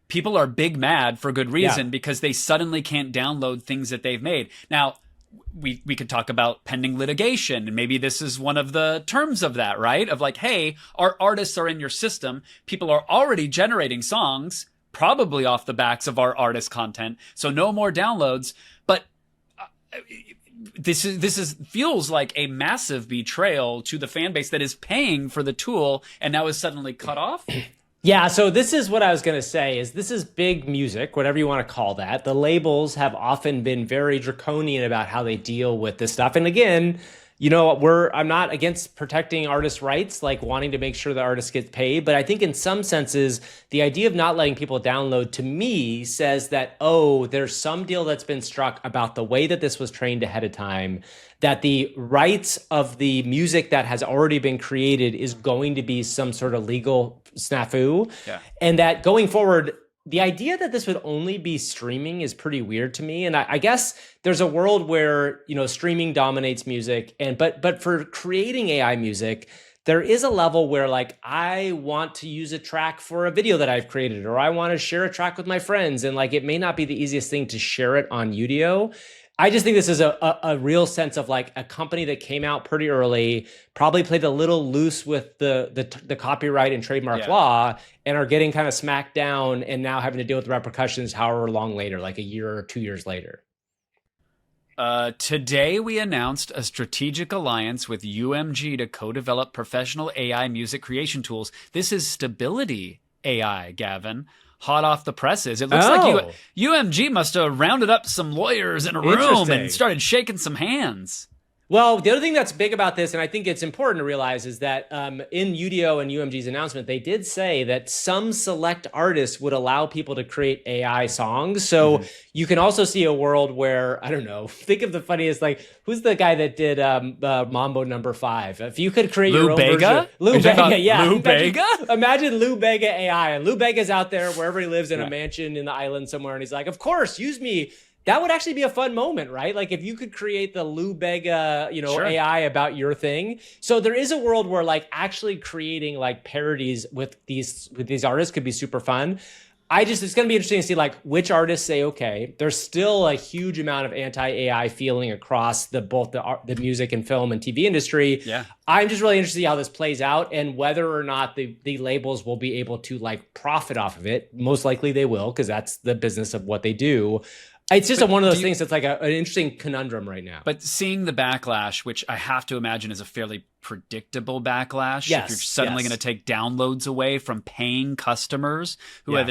people are big mad for good reason because they suddenly can't download things that they've made. Now, we could talk about pending litigation, and maybe this is one of the terms of that, right? Of like, hey, our artists are in your system. People are already generating songs, probably off the backs of our artist content. So no more downloads. But this feels like a massive betrayal to the fan base that is paying for the tool and now is suddenly cut off. Yeah, so this is what I was going to say is this is big music, whatever you want to call that. The labels have often been very draconian about how they deal with this stuff. And again, you know, I'm not against protecting artists' rights, like wanting to make sure the artist gets paid. But I think in some senses, the idea of not letting people download to me says that, oh, there's some deal that's been struck about the way that this was trained ahead of time, that the rights of the music that has already been created is going to be some sort of legal snafu. Yeah. And that going forward, the idea that this would only be streaming is pretty weird to me. And I guess there's a world where, you know, streaming dominates music. But for creating AI music, there is a level where like I want to use a track for a video that I've created, or I want to share a track with my friends. And like it may not be the easiest thing to share it on Udio. I just think this is a real sense of like a company that came out pretty early, probably played a little loose with the copyright and trademark law, and are getting kind of smacked down and now having to deal with the repercussions however long later, like a year or 2 years later. Today we announced a strategic alliance with UMG to co-develop professional AI music creation tools. This is Stability AI, Gavin. Hot off the presses. It looks like UMG must have rounded up some lawyers in a room and started shaking some hands. Well, the other thing that's big about this, and I think it's important to realize, is that in Udio and UMG's announcement, they did say that some select artists would allow people to create AI songs. So you can also see a world where, I don't know, think of the funniest, like, who's the guy that did Mambo No. 5? If you could create your own version. Lou Bega, yeah. Lou Bega? Imagine Lou Bega AI. And Lou Bega's out there wherever he lives in a mansion in the island somewhere, and he's like, of course, use me. That would actually be a fun moment, right? Like if you could create the Lou Bega, you know, AI about your thing. So there is a world where like actually creating like parodies with these artists could be super fun. It's going to be interesting to see like which artists say okay. There's still a huge amount of anti-AI feeling across both the music and film and TV industry. Yeah. I'm just really interested to see how this plays out and whether or not the labels will be able to like profit off of it. Most likely they will, because that's the business of what they do. It's just one of those things that's like an interesting conundrum right now. But seeing the backlash, which I have to imagine is a fairly predictable backlash, if you're suddenly going to take downloads away from paying customers who have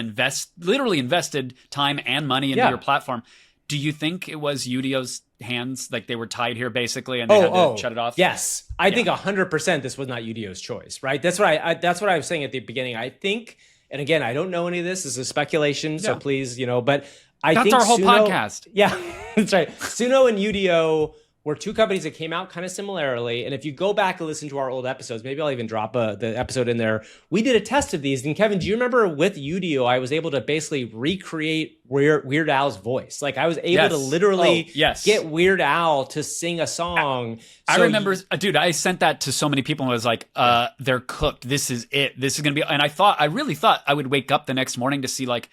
literally invested time and money into your platform, do you think it was Udio's hands, like they were tied here basically and they had to shut it off? Yes. I think 100% this was not Udio's choice, right? That's what I was saying at the beginning. I think, and again, I don't know any of this. This is speculation, so please, you know, but that's think our whole podcast. Yeah, that's right. Suno and Udio were two companies that came out kind of similarly. And if you go back and listen to our old episodes, maybe I'll even drop the episode in there. We did a test of these. And Kevin, do you remember with Udio, I was able to basically recreate Weird Al's voice. Like I was able to literally get Weird Al to sing a song. I remember, dude, I sent that to so many people and was like, they're cooked. This is it. This is going to be, and I really thought I would wake up the next morning to see like,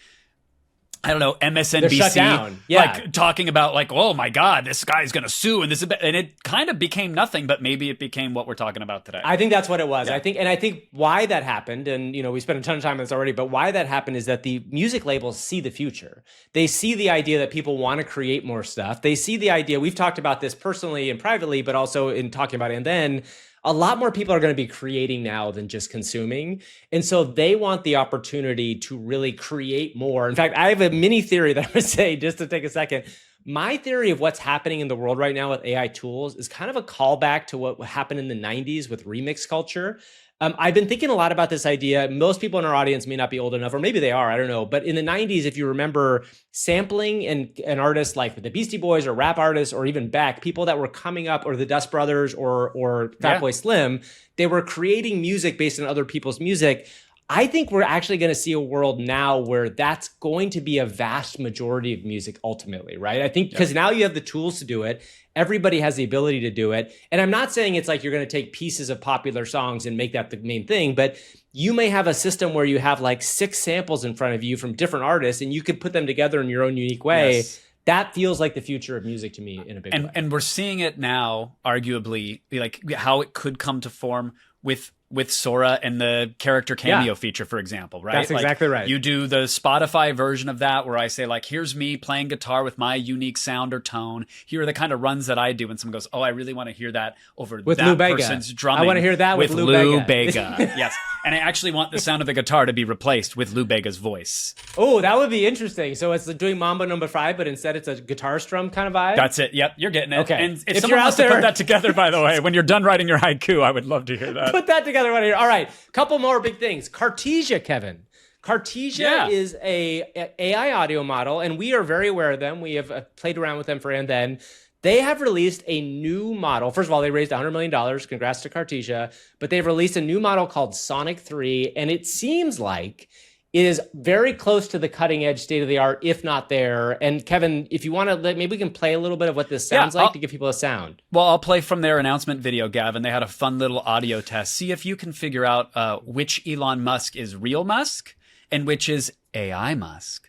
I don't know, MSNBC, like talking about like, oh my God, this guy's going to sue. And it kind of became nothing, but maybe it became what we're talking about today. I think that's what it was. Yeah. I think why that happened, and you know, we spent a ton of time on this already, but why that happened is that the music labels see the future. They see the idea that people want to create more stuff. They see the idea, we've talked about this personally and privately, but also in talking about it. And then a lot more people are going to be creating now than just consuming. And so they want the opportunity to really create more. In fact, I have a mini theory that I would say, just to take a second. My theory of what's happening in the world right now with AI tools is kind of a callback to what happened in the 90s with remix culture. I've been thinking a lot about this idea. Most people in our audience may not be old enough, or maybe they are, I don't know. But in the 90s, if you remember sampling and artists like the Beastie Boys or rap artists or even Beck, people that were coming up, or the Dust Brothers or Fatboy Slim, they were creating music based on other people's music. I think we're actually going to see a world now where that's going to be a vast majority of music ultimately, right? I think because now you have the tools to do it. Everybody has the ability to do it. And I'm not saying it's like you're going to take pieces of popular songs and make that the main thing, but you may have a system where you have like 6 samples in front of you from different artists and you could put them together in your own unique way. Yes. That feels like the future of music to me in a big way. And we're seeing it now, arguably, like how it could come to form with Sora and the Character Cameo feature, for example, right? That's exactly right. You do the Spotify version of that where I say, like, here's me playing guitar with my unique sound or tone. Here are the kind of runs that I do. And someone goes, oh, I really want to hear that over with that Lou Bega. Person's drumming. I want to hear that with Lou Bega. Yes. And I actually want the sound of the guitar to be replaced with Lou Bega's voice. Oh, that would be interesting. So it's doing Mambo No. 5, but instead it's a guitar strum kind of vibe? That's it. Yep, you're getting it. Okay. And if someone wants to put that together, by the way, when you're done writing your haiku, I would love to hear that. Put that together right here. All right. Couple more big things. Cartesia, Kevin. Cartesia is a AI audio model, and we are very aware of them. We have played around with them for and then. They have released a new model. First of all, they raised $100 million. Congrats to Cartesia. But they've released a new model called Sonic 3, and it seems like it is very close to the cutting edge state of the art, if not there. And Kevin, if you want to, maybe we can play a little bit of what this sounds like to give people a sound. Well, I'll play from their announcement video, Gavin. They had a fun little audio test. See if you can figure out which Elon Musk is real Musk and which is AI Musk.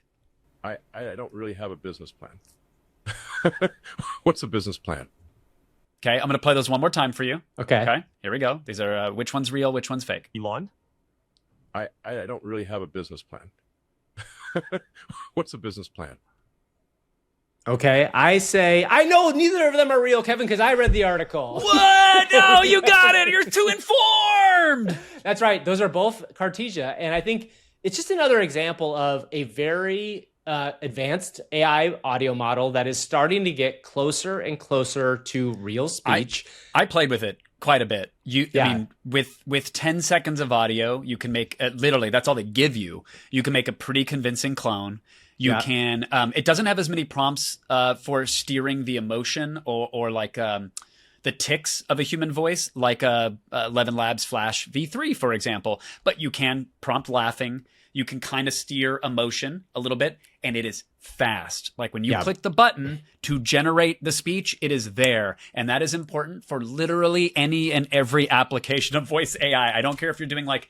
I don't really have a business plan. What's a business plan? Okay, I'm going to play those one more time for you. Okay, here we go. These are which one's real, which one's fake. Elon? I don't really have a business plan. What's a business plan? Okay, I say, I know neither of them are real, Kevin, because I read the article. What? No, you got it. You're too informed. That's right. Those are both Cartesia. And I think it's just another example of a very advanced AI audio model that is starting to get closer and closer to real speech. I played with it quite a bit. I mean, with 10 seconds of audio, you can make literally that's all they give you. You can make a pretty convincing clone. You can. It doesn't have as many prompts for steering the emotion or like the tics of a human voice, like a 11 Labs Flash V3, for example. But you can prompt laughing. You can kind of steer emotion a little bit, and it is fast. Like when you click the button to generate the speech, it is there. And that is important for literally any and every application of voice AI. I don't care if you're doing like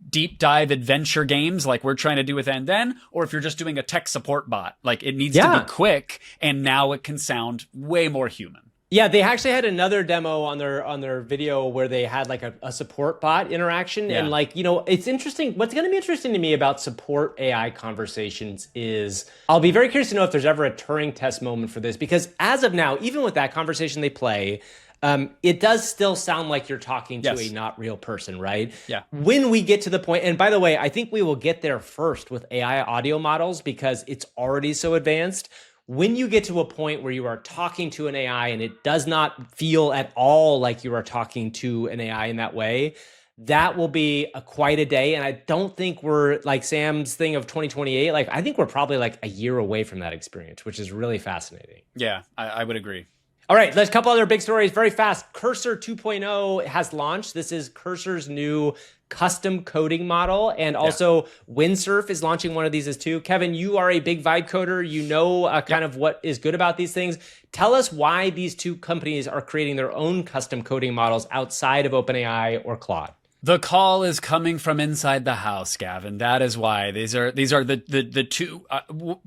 deep dive adventure games like we're trying to do with And Then, or if you're just doing a tech support bot. Like it needs to be quick, and now it can sound way more human. Yeah, they actually had another demo on their video where they had like a support bot interaction. And like, you know, it's interesting. What's going to be interesting to me about support AI conversations is I'll be very curious to know if there's ever a Turing test moment for this, because as of now, even with that conversation they play, it does still sound like you're talking to a not real person, right? Yeah. When we get to the point, and by the way, I think we will get there first with AI audio models because it's already so advanced. When you get to a point where you are talking to an AI and it does not feel at all like you are talking to an AI in that way, that will be quite a day. And I don't think we're like Sam's thing of 2028. Like, I think we're probably like a year away from that experience, which is really fascinating. Yeah, I would agree. All right, there's a couple other big stories very fast. Cursor 2.0 has launched. This is Cursor's new custom coding model. And also Windsurf is launching one of these as too. Kevin, you are a big vibe coder. You know kind of what is good about these things. Tell us why these two companies are creating their own custom coding models outside of OpenAI or Claude. The call is coming from inside the house, Gavin. That is why these are the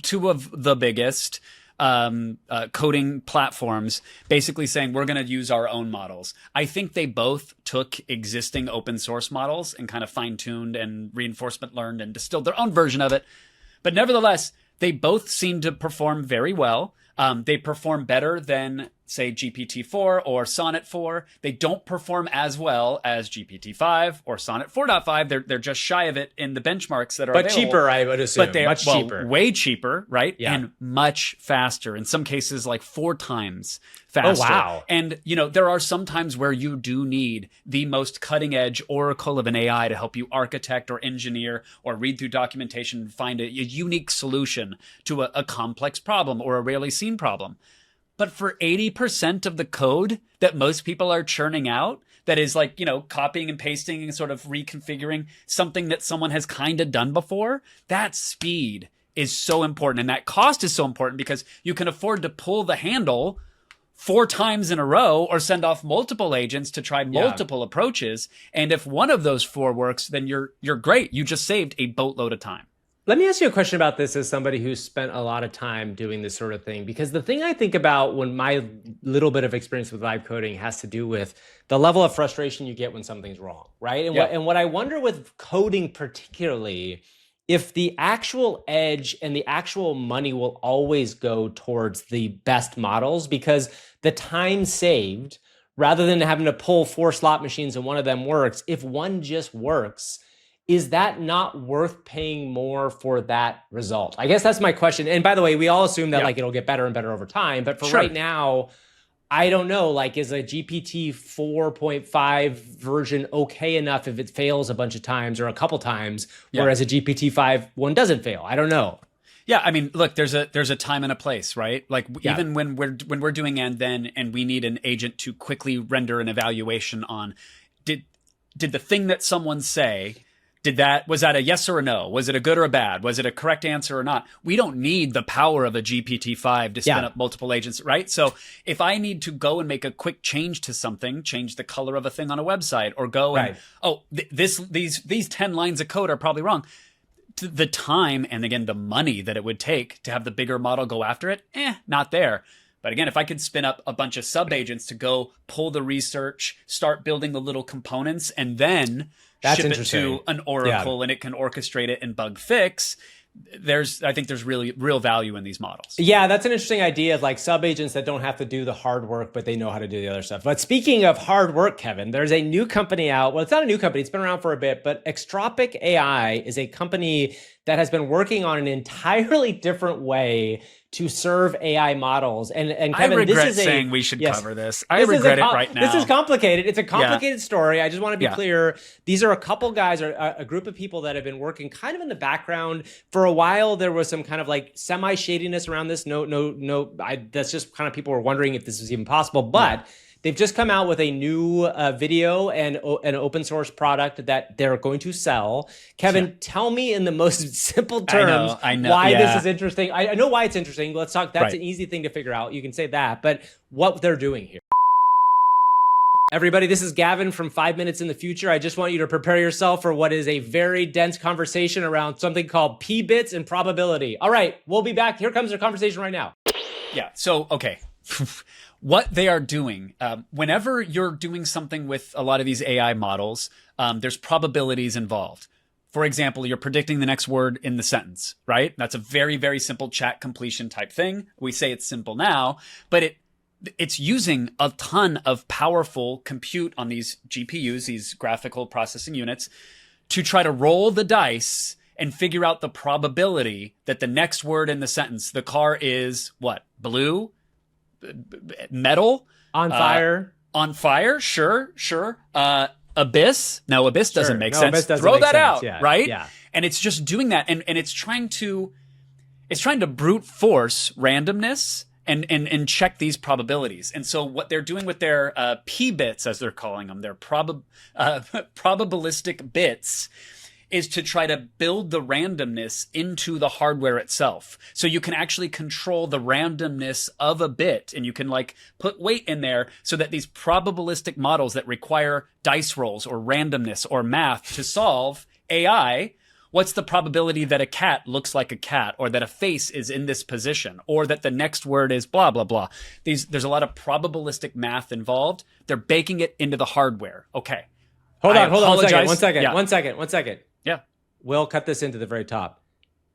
two of the biggest coding platforms basically saying we're going to use our own models. I think they both took existing open source models and kind of fine-tuned and reinforcement learned and distilled their own version of it. But nevertheless, they both seem to perform very well. They perform better than, say, GPT-4 or Sonnet 4. They don't perform as well as GPT-5 or Sonnet 4.5. They're just shy of it in the benchmarks that are available. But cheaper, I would assume. But they're much cheaper. Way cheaper, right? Yeah. And much faster. In some cases, like 4 times faster. Oh, wow. And, you know, there are some times where you do need the most cutting edge oracle of an AI to help you architect or engineer or read through documentation and find a unique solution to a complex problem or a rarely seen problem. But for 80% of the code that most people are churning out, that is like, copying and pasting and sort of reconfiguring something that someone has kind of done before, that speed is so important. And that cost is so important because you can afford to pull the handle 4 times in a row or send off multiple agents to try multiple approaches. And if one of those 4 works, then you're great. You just saved a boatload of time. Let me ask you a question about this as somebody who's spent a lot of time doing this sort of thing, because the thing I think about when my little bit of experience with live coding has to do with the level of frustration you get when something's wrong, right? And what I wonder with coding particularly, if the actual edge and the actual money will always go towards the best models, because the time saved, rather than having to pull 4 slot machines and one of them works, if one just works, is that not worth paying more for that result? I guess that's my question. And by the way, we all assume that like it'll get better and better over time. But for right now, I don't know, like, is a GPT 4.5 version okay enough if it fails a bunch of times or a couple times, whereas a GPT 5 one doesn't fail? I don't know. Yeah, I mean, look, there's a time and a place, right? Like even when we're doing and we need an agent to quickly render an evaluation on did the thing that someone say, was that a yes or a no? Was it a good or a bad? Was it a correct answer or not? We don't need the power of a GPT-5 to spin up multiple agents, right? So if I need to go and make a quick change to something, change the color of a thing on a website, or go and, these 10 lines of code are probably wrong. The time and again, the money that it would take to have the bigger model go after it, not there. But again, if I could spin up a bunch of sub-agents to go pull the research, start building the little components, and then ship it to an Oracle and it can orchestrate it and bug fix, I think there's really real value in these models. Yeah, that's an interesting idea of like sub-agents that don't have to do the hard work, but they know how to do the other stuff. But speaking of hard work, Kevin, there's a new company out. Well, it's not a new company. It's been around for a bit, but Extropic AI is a company that has been working on an entirely different way to serve AI models. And Kevin, I regret this is saying we should cover this. I regret it right now. This is complicated. It's a complicated story. I just want to be clear. These are a couple guys, or a group of people that have been working kind of in the background. For a while, there was some kind of like semi-shadiness around this. That's just kind of people were wondering if this was even possible. But they've just come out with a new video and an open source product that they're going to sell. Kevin, tell me in the most simple terms I know. why this is interesting. I know why it's interesting. Let's talk. That's an easy thing to figure out. You can say that. But what they're doing here. Everybody, this is Gavin from 5 Minutes in the Future. I just want you to prepare yourself for what is a very dense conversation around something called p-bits and probability. All right, we'll be back. Here comes our conversation right now. Yeah, so, okay. What they are doing, whenever you're doing something with a lot of these AI models, there's probabilities involved. For example, you're predicting the next word in the sentence, right? That's a very, very simple chat completion type thing. We say it's simple now, but it's using a ton of powerful compute on these GPUs, these graphical processing units, to try to roll the dice and figure out the probability that the next word in the sentence, the car is what? Blue? Metal? On fire? On fire? Sure. Abyss? No, abyss doesn't make sense. Abyss doesn't Throw make that sense. out, right? Yeah. And it's just doing that, and it's trying to brute force randomness and check these probabilities. And so what they're doing with their p-bits, as they're calling them, their probabilistic bits, is to try to build the randomness into the hardware itself. So you can actually control the randomness of a bit, and you can like put weight in there so that these probabilistic models that require dice rolls or randomness or math to solve AI, what's the probability that a cat looks like a cat, or that a face is in this position, or that the next word is blah, blah, blah. There's a lot of probabilistic math involved. They're baking it into the hardware. Okay. Hold on one second. Yeah. We'll cut this into the very top.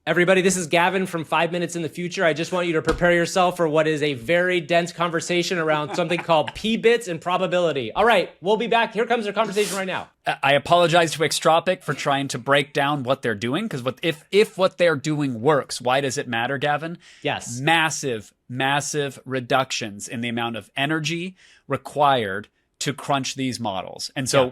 Everybody, this is Gavin from 5 Minutes in the Future. I just want you to prepare yourself for what is a very dense conversation around something called p-bits and probability. All right, we'll be back. Here comes our conversation right now. I apologize to Extropic for trying to break down what they're doing, because if what they're doing works, why does it matter, Gavin? Yes. Massive reductions in the amount of energy required to crunch these models. And so,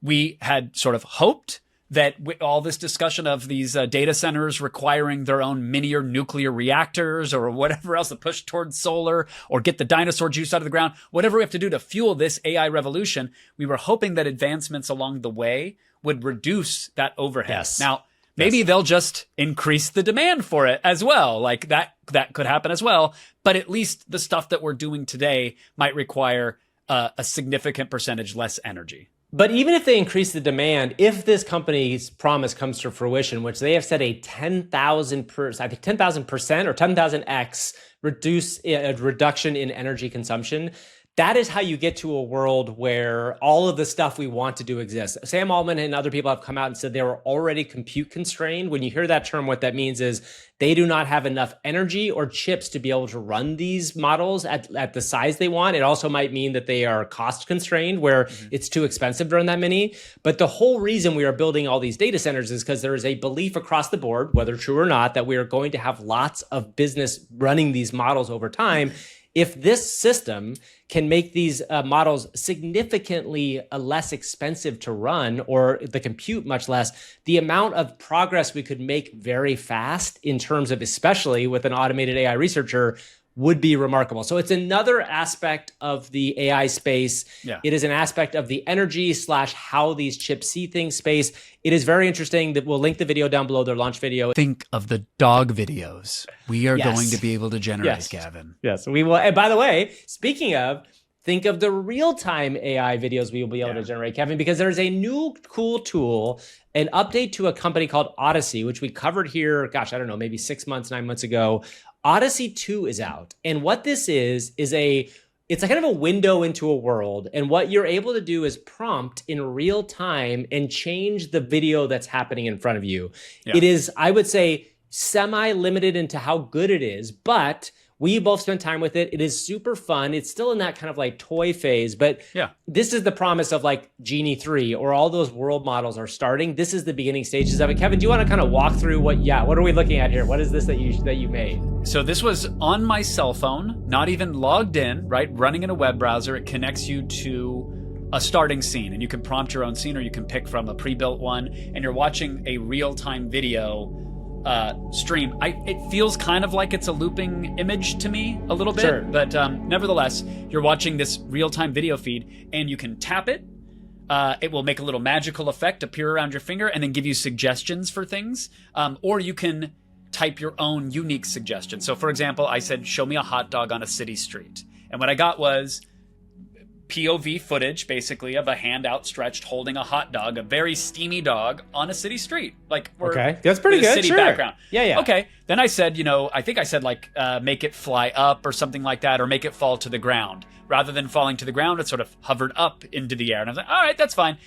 we had sort of hoped that all this discussion of these data centers requiring their own miniature nuclear reactors or whatever else to push towards solar or get the dinosaur juice out of the ground, whatever we have to do to fuel this AI revolution, we were hoping that advancements along the way would reduce that overhead. Yes. Now, maybe they'll just increase the demand for it as well. Like that could happen as well. But at least the stuff that we're doing today might require a significant percentage less energy. But even if they increase the demand, if this company's promise comes to fruition, which they have said a 10,000%, I think 10,000% or 10,000x reduction in energy consumption, that is how you get to a world where all of the stuff we want to do exists. Sam Altman and other people have come out and said they were already compute constrained. When you hear that term, what that means is they do not have enough energy or chips to be able to run these models at the size they want. It also might mean that they are cost constrained, where it's too expensive to run that many. But the whole reason we are building all these data centers is because there is a belief across the board, whether true or not, that we are going to have lots of business running these models over time. If this system can make these models significantly less expensive to run, or the compute much less, the amount of progress we could make very fast in terms of, especially with an automated AI researcher, would be remarkable. So it's another aspect of the AI space. Yeah. It is an aspect of the energy / how these chips see things space. It is very interesting. That we'll link the video down below, their launch video. Think of the dog videos we are Yes. going to be able to generate, Yes. Gavin. Yes, we will. And by the way, speaking of, think of the real-time AI videos we will be able to generate, Kevin, because there's a new cool tool, an update to a company called Odyssey, which we covered here, gosh, I don't know, maybe 6 months, 9 months ago. Odyssey 2 is out. And what this is it's a kind of a window into a world. And what you're able to do is prompt in real time and change the video that's happening in front of you. Yeah. It is, I would say, semi-limited into how good it is, but we both spent time with it. It is super fun. It's still in that kind of like toy phase, but this is the promise of like Genie 3 or all those world models are starting. This is the beginning stages of it. Kevin, do you want to kind of walk through what are we looking at here? What is this that you made? So this was on my cell phone, not even logged in, right? Running in a web browser. It connects you to a starting scene, and you can prompt your own scene, or you can pick from a pre-built one, and you're watching a real-time video stream. It feels kind of like it's a looping image to me a little bit, Sure. but nevertheless, you're watching this real-time video feed, and you can tap it. It will make a little magical effect appear around your finger and then give you suggestions for things, or you can type your own unique suggestion. So for example, I said, show me a hot dog on a city street. And what I got was POV footage, basically, of a hand outstretched holding a hot dog, a very steamy dog on a city street. Like, Okay, that's pretty with a good, city sure. background. Yeah. Okay, then I said, I think I said like, make it fly up or something like that, or make it fall to the ground. Rather than falling to the ground, it sort of hovered up into the air. And I was like, all right, that's fine.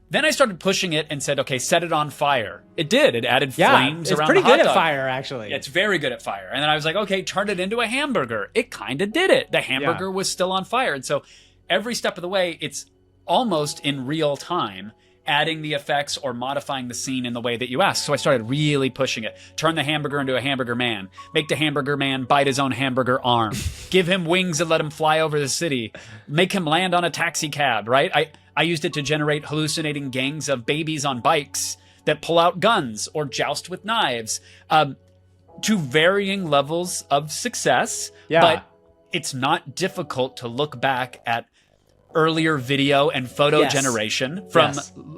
Then I started pushing it and said, okay, set it on fire. It did. It added flames around the hot dog. It's pretty good at fire, actually. It's very good at fire. And then I was like, okay, turn it into a hamburger. It kind of did it. The hamburger was still on fire. And so every step of the way, it's almost in real time, adding the effects or modifying the scene in the way that you ask. So I started really pushing it. Turn the hamburger into a hamburger man. Make the hamburger man bite his own hamburger arm. Give him wings and let him fly over the city. Make him land on a taxi cab, right? I used it to generate hallucinating gangs of babies on bikes that pull out guns or joust with knives, to varying levels of success. Yeah. But it's not difficult to look back at earlier video and photo generation from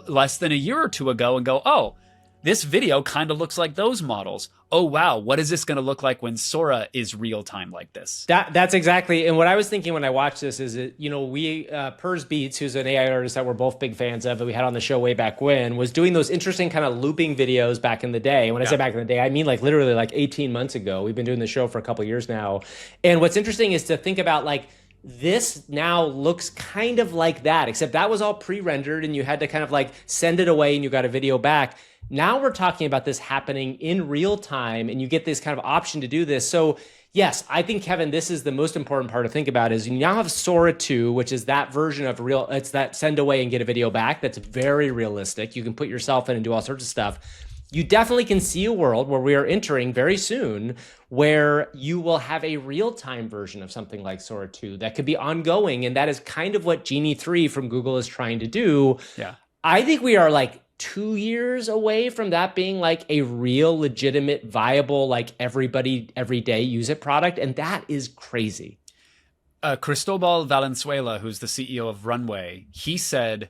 less than a year or two ago and go, oh, this video kind of looks like those models. Oh, wow. What is this going to look like when Sora is real time like this? That's exactly. And what I was thinking when I watched this is that, we, Pers Beats, who's an AI artist that we're both big fans of, that we had on the show way back when, was doing those interesting kind of looping videos back in the day. And when I say back in the day, I mean like literally like 18 months ago. We've been doing the show for a couple of years now. And what's interesting is to think about like, this now looks kind of like that, except that was all pre-rendered and you had to kind of like send it away and you got a video back. Now we're talking about this happening in real time and you get this kind of option to do this. So yes, I think, Kevin, this is the most important part to think about is you now have Sora 2, which is that version of it's that send away and get a video back. That's very realistic. You can put yourself in and do all sorts of stuff. You definitely can see a world where we are entering very soon where you will have a real-time version of something like Sora 2 that could be ongoing. And that is kind of what Genie 3 from Google is trying to do. Yeah. I think we are like 2 years away from that being like a real, legitimate, viable, like everybody every day use it product. And that is crazy. Cristobal Valenzuela, who's the CEO of Runway, he said,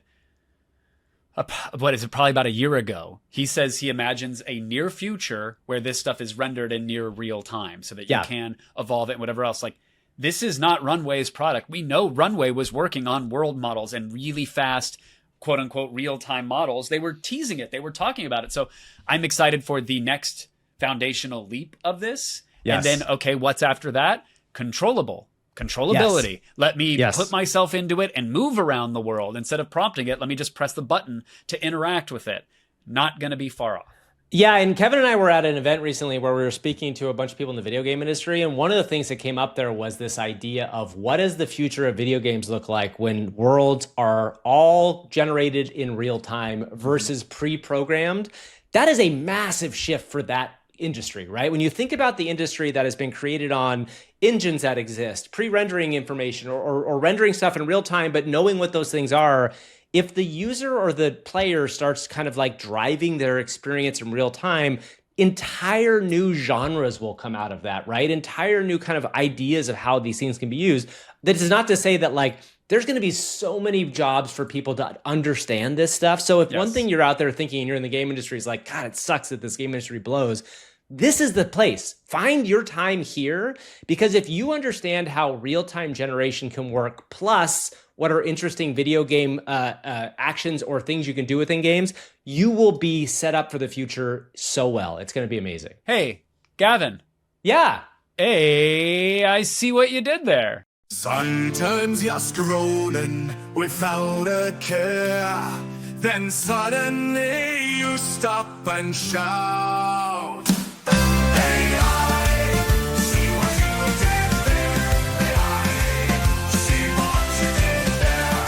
what is it, probably about a year ago, he says he imagines a near future where this stuff is rendered in near real time so that you can evolve it and whatever else. Like, this is not Runway's product. We know Runway was working on world models and really fast, quote unquote, real time models. They were teasing it. They were talking about it. So I'm excited for the next foundational leap of this. Yes. And then, okay, what's after that? Controllability. Yes. Let me put myself into it and move around the world. Instead of prompting it, let me just press the button to interact with it. Not going to be far off. Yeah, and Kevin and I were at an event recently where we were speaking to a bunch of people in the video game industry, and one of the things that came up there was this idea of what does the future of video games look like when worlds are all generated in real time versus pre-programmed. That is a massive shift for that industry, right? When you think about the industry that has been created on engines that exist, pre-rendering information or rendering stuff in real time, but knowing what those things are, if the user or the player starts kind of like driving their experience in real time, entire new genres will come out of that, right? Entire new kind of ideas of how these things can be used. That is not to say that like there's going to be so many jobs for people to understand this stuff. So if one thing you're out there thinking and you're in the game industry is like, God, it sucks that this game industry blows, this is the place. Find your time here, because if you understand how real-time generation can work, plus what are interesting video game actions or things you can do within games, you will be set up for the future so well. It's going to be amazing. Hey, Gavin. Yeah. Hey, I see what you did there. Sometimes you're scrolling without a care. Then suddenly you stop and shout.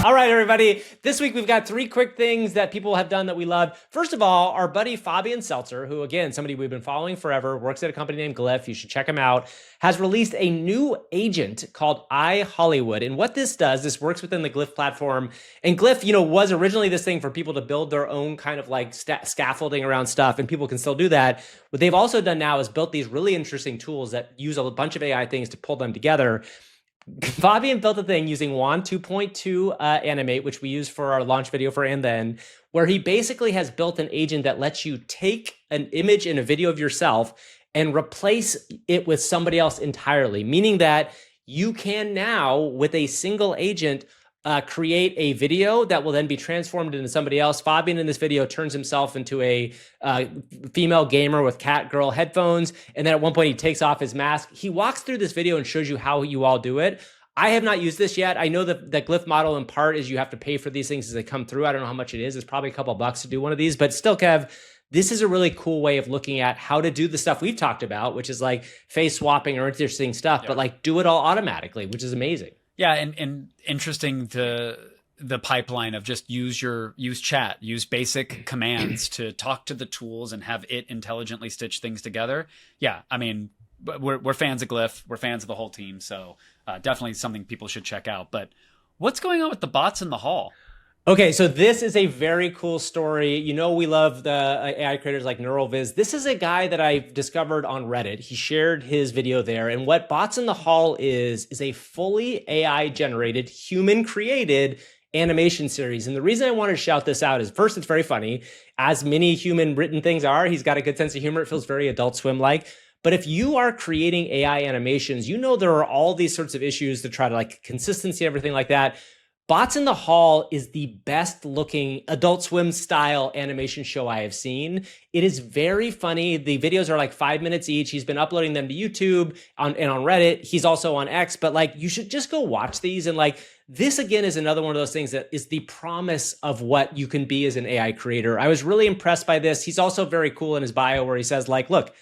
All right, everybody. This week, we've got 3 quick things that people have done that we love. First of all, our buddy Fabian Seltzer, who, again, somebody we've been following forever, works at a company named Glif. You should check him out, has released a new agent called iHollywood. And what this does, this works within the Glif platform. And Glif, was originally this thing for people to build their own kind of like scaffolding around stuff, and people can still do that. What they've also done now is built these really interesting tools that use a bunch of AI things to pull them together. Fabian built a thing using WAN 2.2 Animate, which we use for our launch video for And Then, where he basically has built an agent that lets you take an image and a video of yourself and replace it with somebody else entirely, meaning that you can now, with a single agent, create a video that will then be transformed into somebody else. Fabian in this video turns himself into a female gamer with cat girl headphones. And then at one point he takes off his mask. He walks through this video and shows you how you all do it. I have not used this yet. I know that the Glif model in part is you have to pay for these things as they come through. I don't know how much it is. It's probably a couple bucks to do one of these, but still, Kev, this is a really cool way of looking at how to do the stuff we've talked about, which is like face swapping or interesting stuff, but like do it all automatically, which is amazing. Yeah, and interesting the pipeline of just use chat, use basic commands to talk to the tools and have it intelligently stitch things together. Yeah, I mean, we're fans of Glif, we're fans of the whole team, so definitely something people should check out. But what's going on with the bots in the hall? Okay, so this is a very cool story. We love the AI creators like NeuralViz. This is a guy that I discovered on Reddit. He shared his video there. And what Bots in the Hall is a fully AI-generated, human-created animation series. And the reason I wanted to shout this out is, first, it's very funny. As many human-written things are, he's got a good sense of humor. It feels very Adult Swim-like. But if you are creating AI animations, there are all these sorts of issues to try to like consistency, everything like that. Bots in the Hall is the best looking Adult Swim style animation show I have seen. It is very funny. The videos are like 5 minutes each. He's been uploading them to YouTube and on Reddit. He's also on X, but like you should just go watch these. And like this again is another one of those things that is the promise of what you can be as an AI creator. I was really impressed by this. He's also very cool in his bio where he says like, look,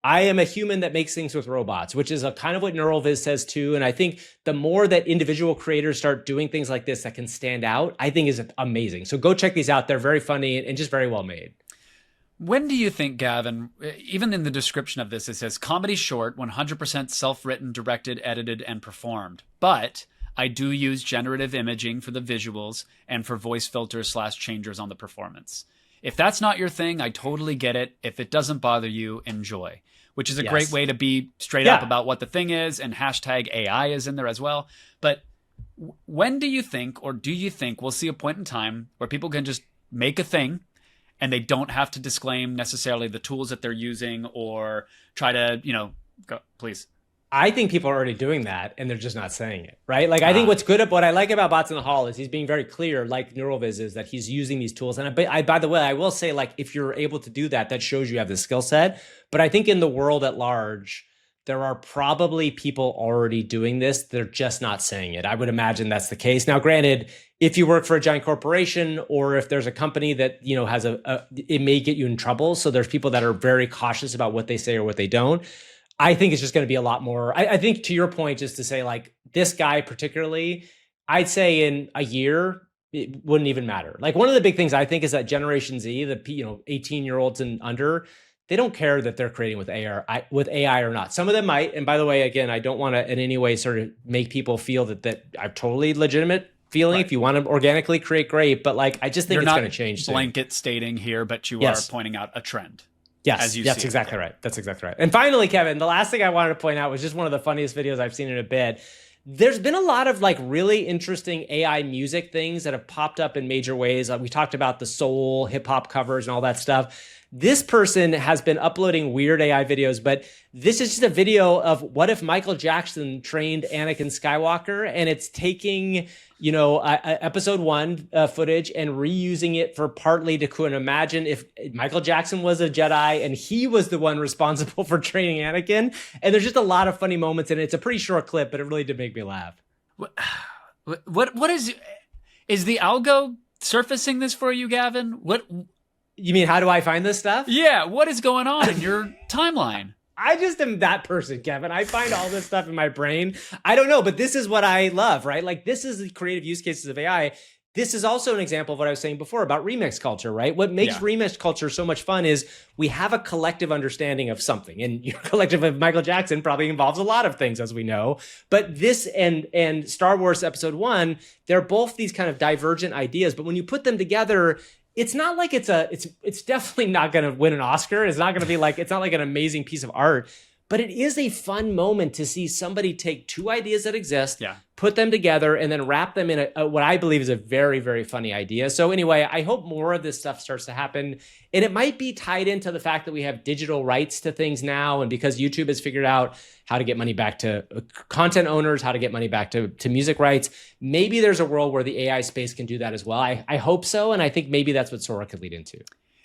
I am a human that makes things with robots, which is a kind of what NeuralViz says too. And I think the more that individual creators start doing things like this that can stand out, I think is amazing. So go check these out. They're very funny and just very well made. When do you think, Gavin, even in the description of this, it says comedy short, 100% self-written, directed, edited, and performed. But I do use generative imaging for the visuals and for voice filters / changers on the performance. If that's not your thing, I totally get it. If it doesn't bother you, enjoy. Which is a Yes. great way to be straight Yeah. up about what the thing is, and hashtag AI is in there as well. But when do you think, or do you think we'll see a point in time where people can just make a thing and they don't have to disclaim necessarily the tools that they're using or try to, go, please. I think people are already doing that and they're just not saying it, right? Like, I think what I like about Bots in the Hall is he's being very clear, like NeuralViz is, that he's using these tools. And by the way, I will say, like, if you're able to do that, that shows you have the skill set. But I think in the world at large, there are probably people already doing this. They're just not saying it. I would imagine that's the case. Now, granted, if you work for a giant corporation or if there's a company that, has it may get you in trouble. So there's people that are very cautious about what they say or what they don't. I think it's just going to be a lot more. I think, to your point, just to say, like, this guy particularly, I'd say in a year, it wouldn't even matter. Like, one of the big things I think is that Generation Z, the 18-year-olds and under, they don't care that they're creating with AI or not. Some of them might. And by the way, again, I don't want to in any way sort of make people feel that I'm totally legitimate feeling. Right. If you want to organically create, great. But like, I just think it's going to change. Blanket stating here, but you are pointing out a trend. Yes, that's exactly right. That's exactly right. And finally, Kevin, the last thing I wanted to point out was just one of the funniest videos I've seen in a bit. There's been a lot of like really interesting AI music things that have popped up in major ways. We talked about the soul, hip hop covers and all that stuff. This person has been uploading weird AI videos, but this is just a video of what if Michael Jackson trained Anakin Skywalker, and it's taking, episode 1 footage and reusing it for partly to kind of imagine if Michael Jackson was a Jedi and he was the one responsible for training Anakin. And there's just a lot of funny moments in it. It's a pretty short clip, but it really did make me laugh. What is the algo surfacing this for you, Gavin? What? You mean, how do I find this stuff? Yeah, what is going on in your timeline? I just am that person, Kevin. I find all this stuff in my brain. I don't know, but this is what I love, right? Like, this is the creative use cases of AI. This is also an example of what I was saying before about remix culture, right? What makes remix culture so much fun is we have a collective understanding of something. And your collective of Michael Jackson probably involves a lot of things, as we know. But this and Star Wars Episode 1, they're both these kind of divergent ideas. But when you put them together, it's not like it's definitely not going to win an Oscar. It's not going to be like, it's not like an amazing piece of art, but it is a fun moment to see somebody take two ideas that exist, put them together, and then wrap them in what I believe is a very, very funny idea. So anyway, I hope more of this stuff starts to happen. And it might be tied into the fact that we have digital rights to things now. And because YouTube has figured out how to get money back to content owners, how to get money back to music rights, maybe there's a world where the AI space can do that as well. I hope so. And I think maybe that's what Sora could lead into.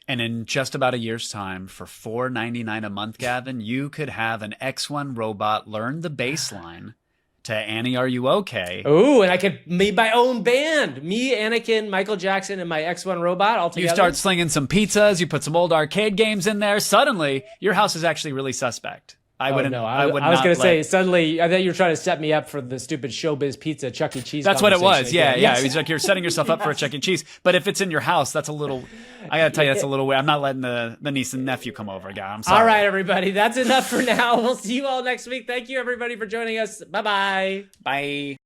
And in just about a year's time, for $4.99 a month, Gavin, you could have an X1 robot learn the bass line to Annie, Are You Okay? Oh, and I could make my own band. Me, Anakin, Michael Jackson, and my X1 robot all together. You start slinging some pizzas, you put some old arcade games in there. Suddenly, your house is actually really suspect. I wouldn't. No, I would. I was going to say, suddenly, I thought you were trying to set me up for the stupid Showbiz Pizza Chuck E. Cheese. That's what it was. Yeah, again. yeah. Yes. It's like you're setting yourself up for a Chuck E. Cheese. But if it's in your house, that's a little. I got to tell you, that's a little weird. I'm not letting the niece and nephew come over, guy. I'm sorry. All right, everybody. That's enough for now. We'll see you all next week. Thank you, everybody, for joining us. Bye-bye. Bye.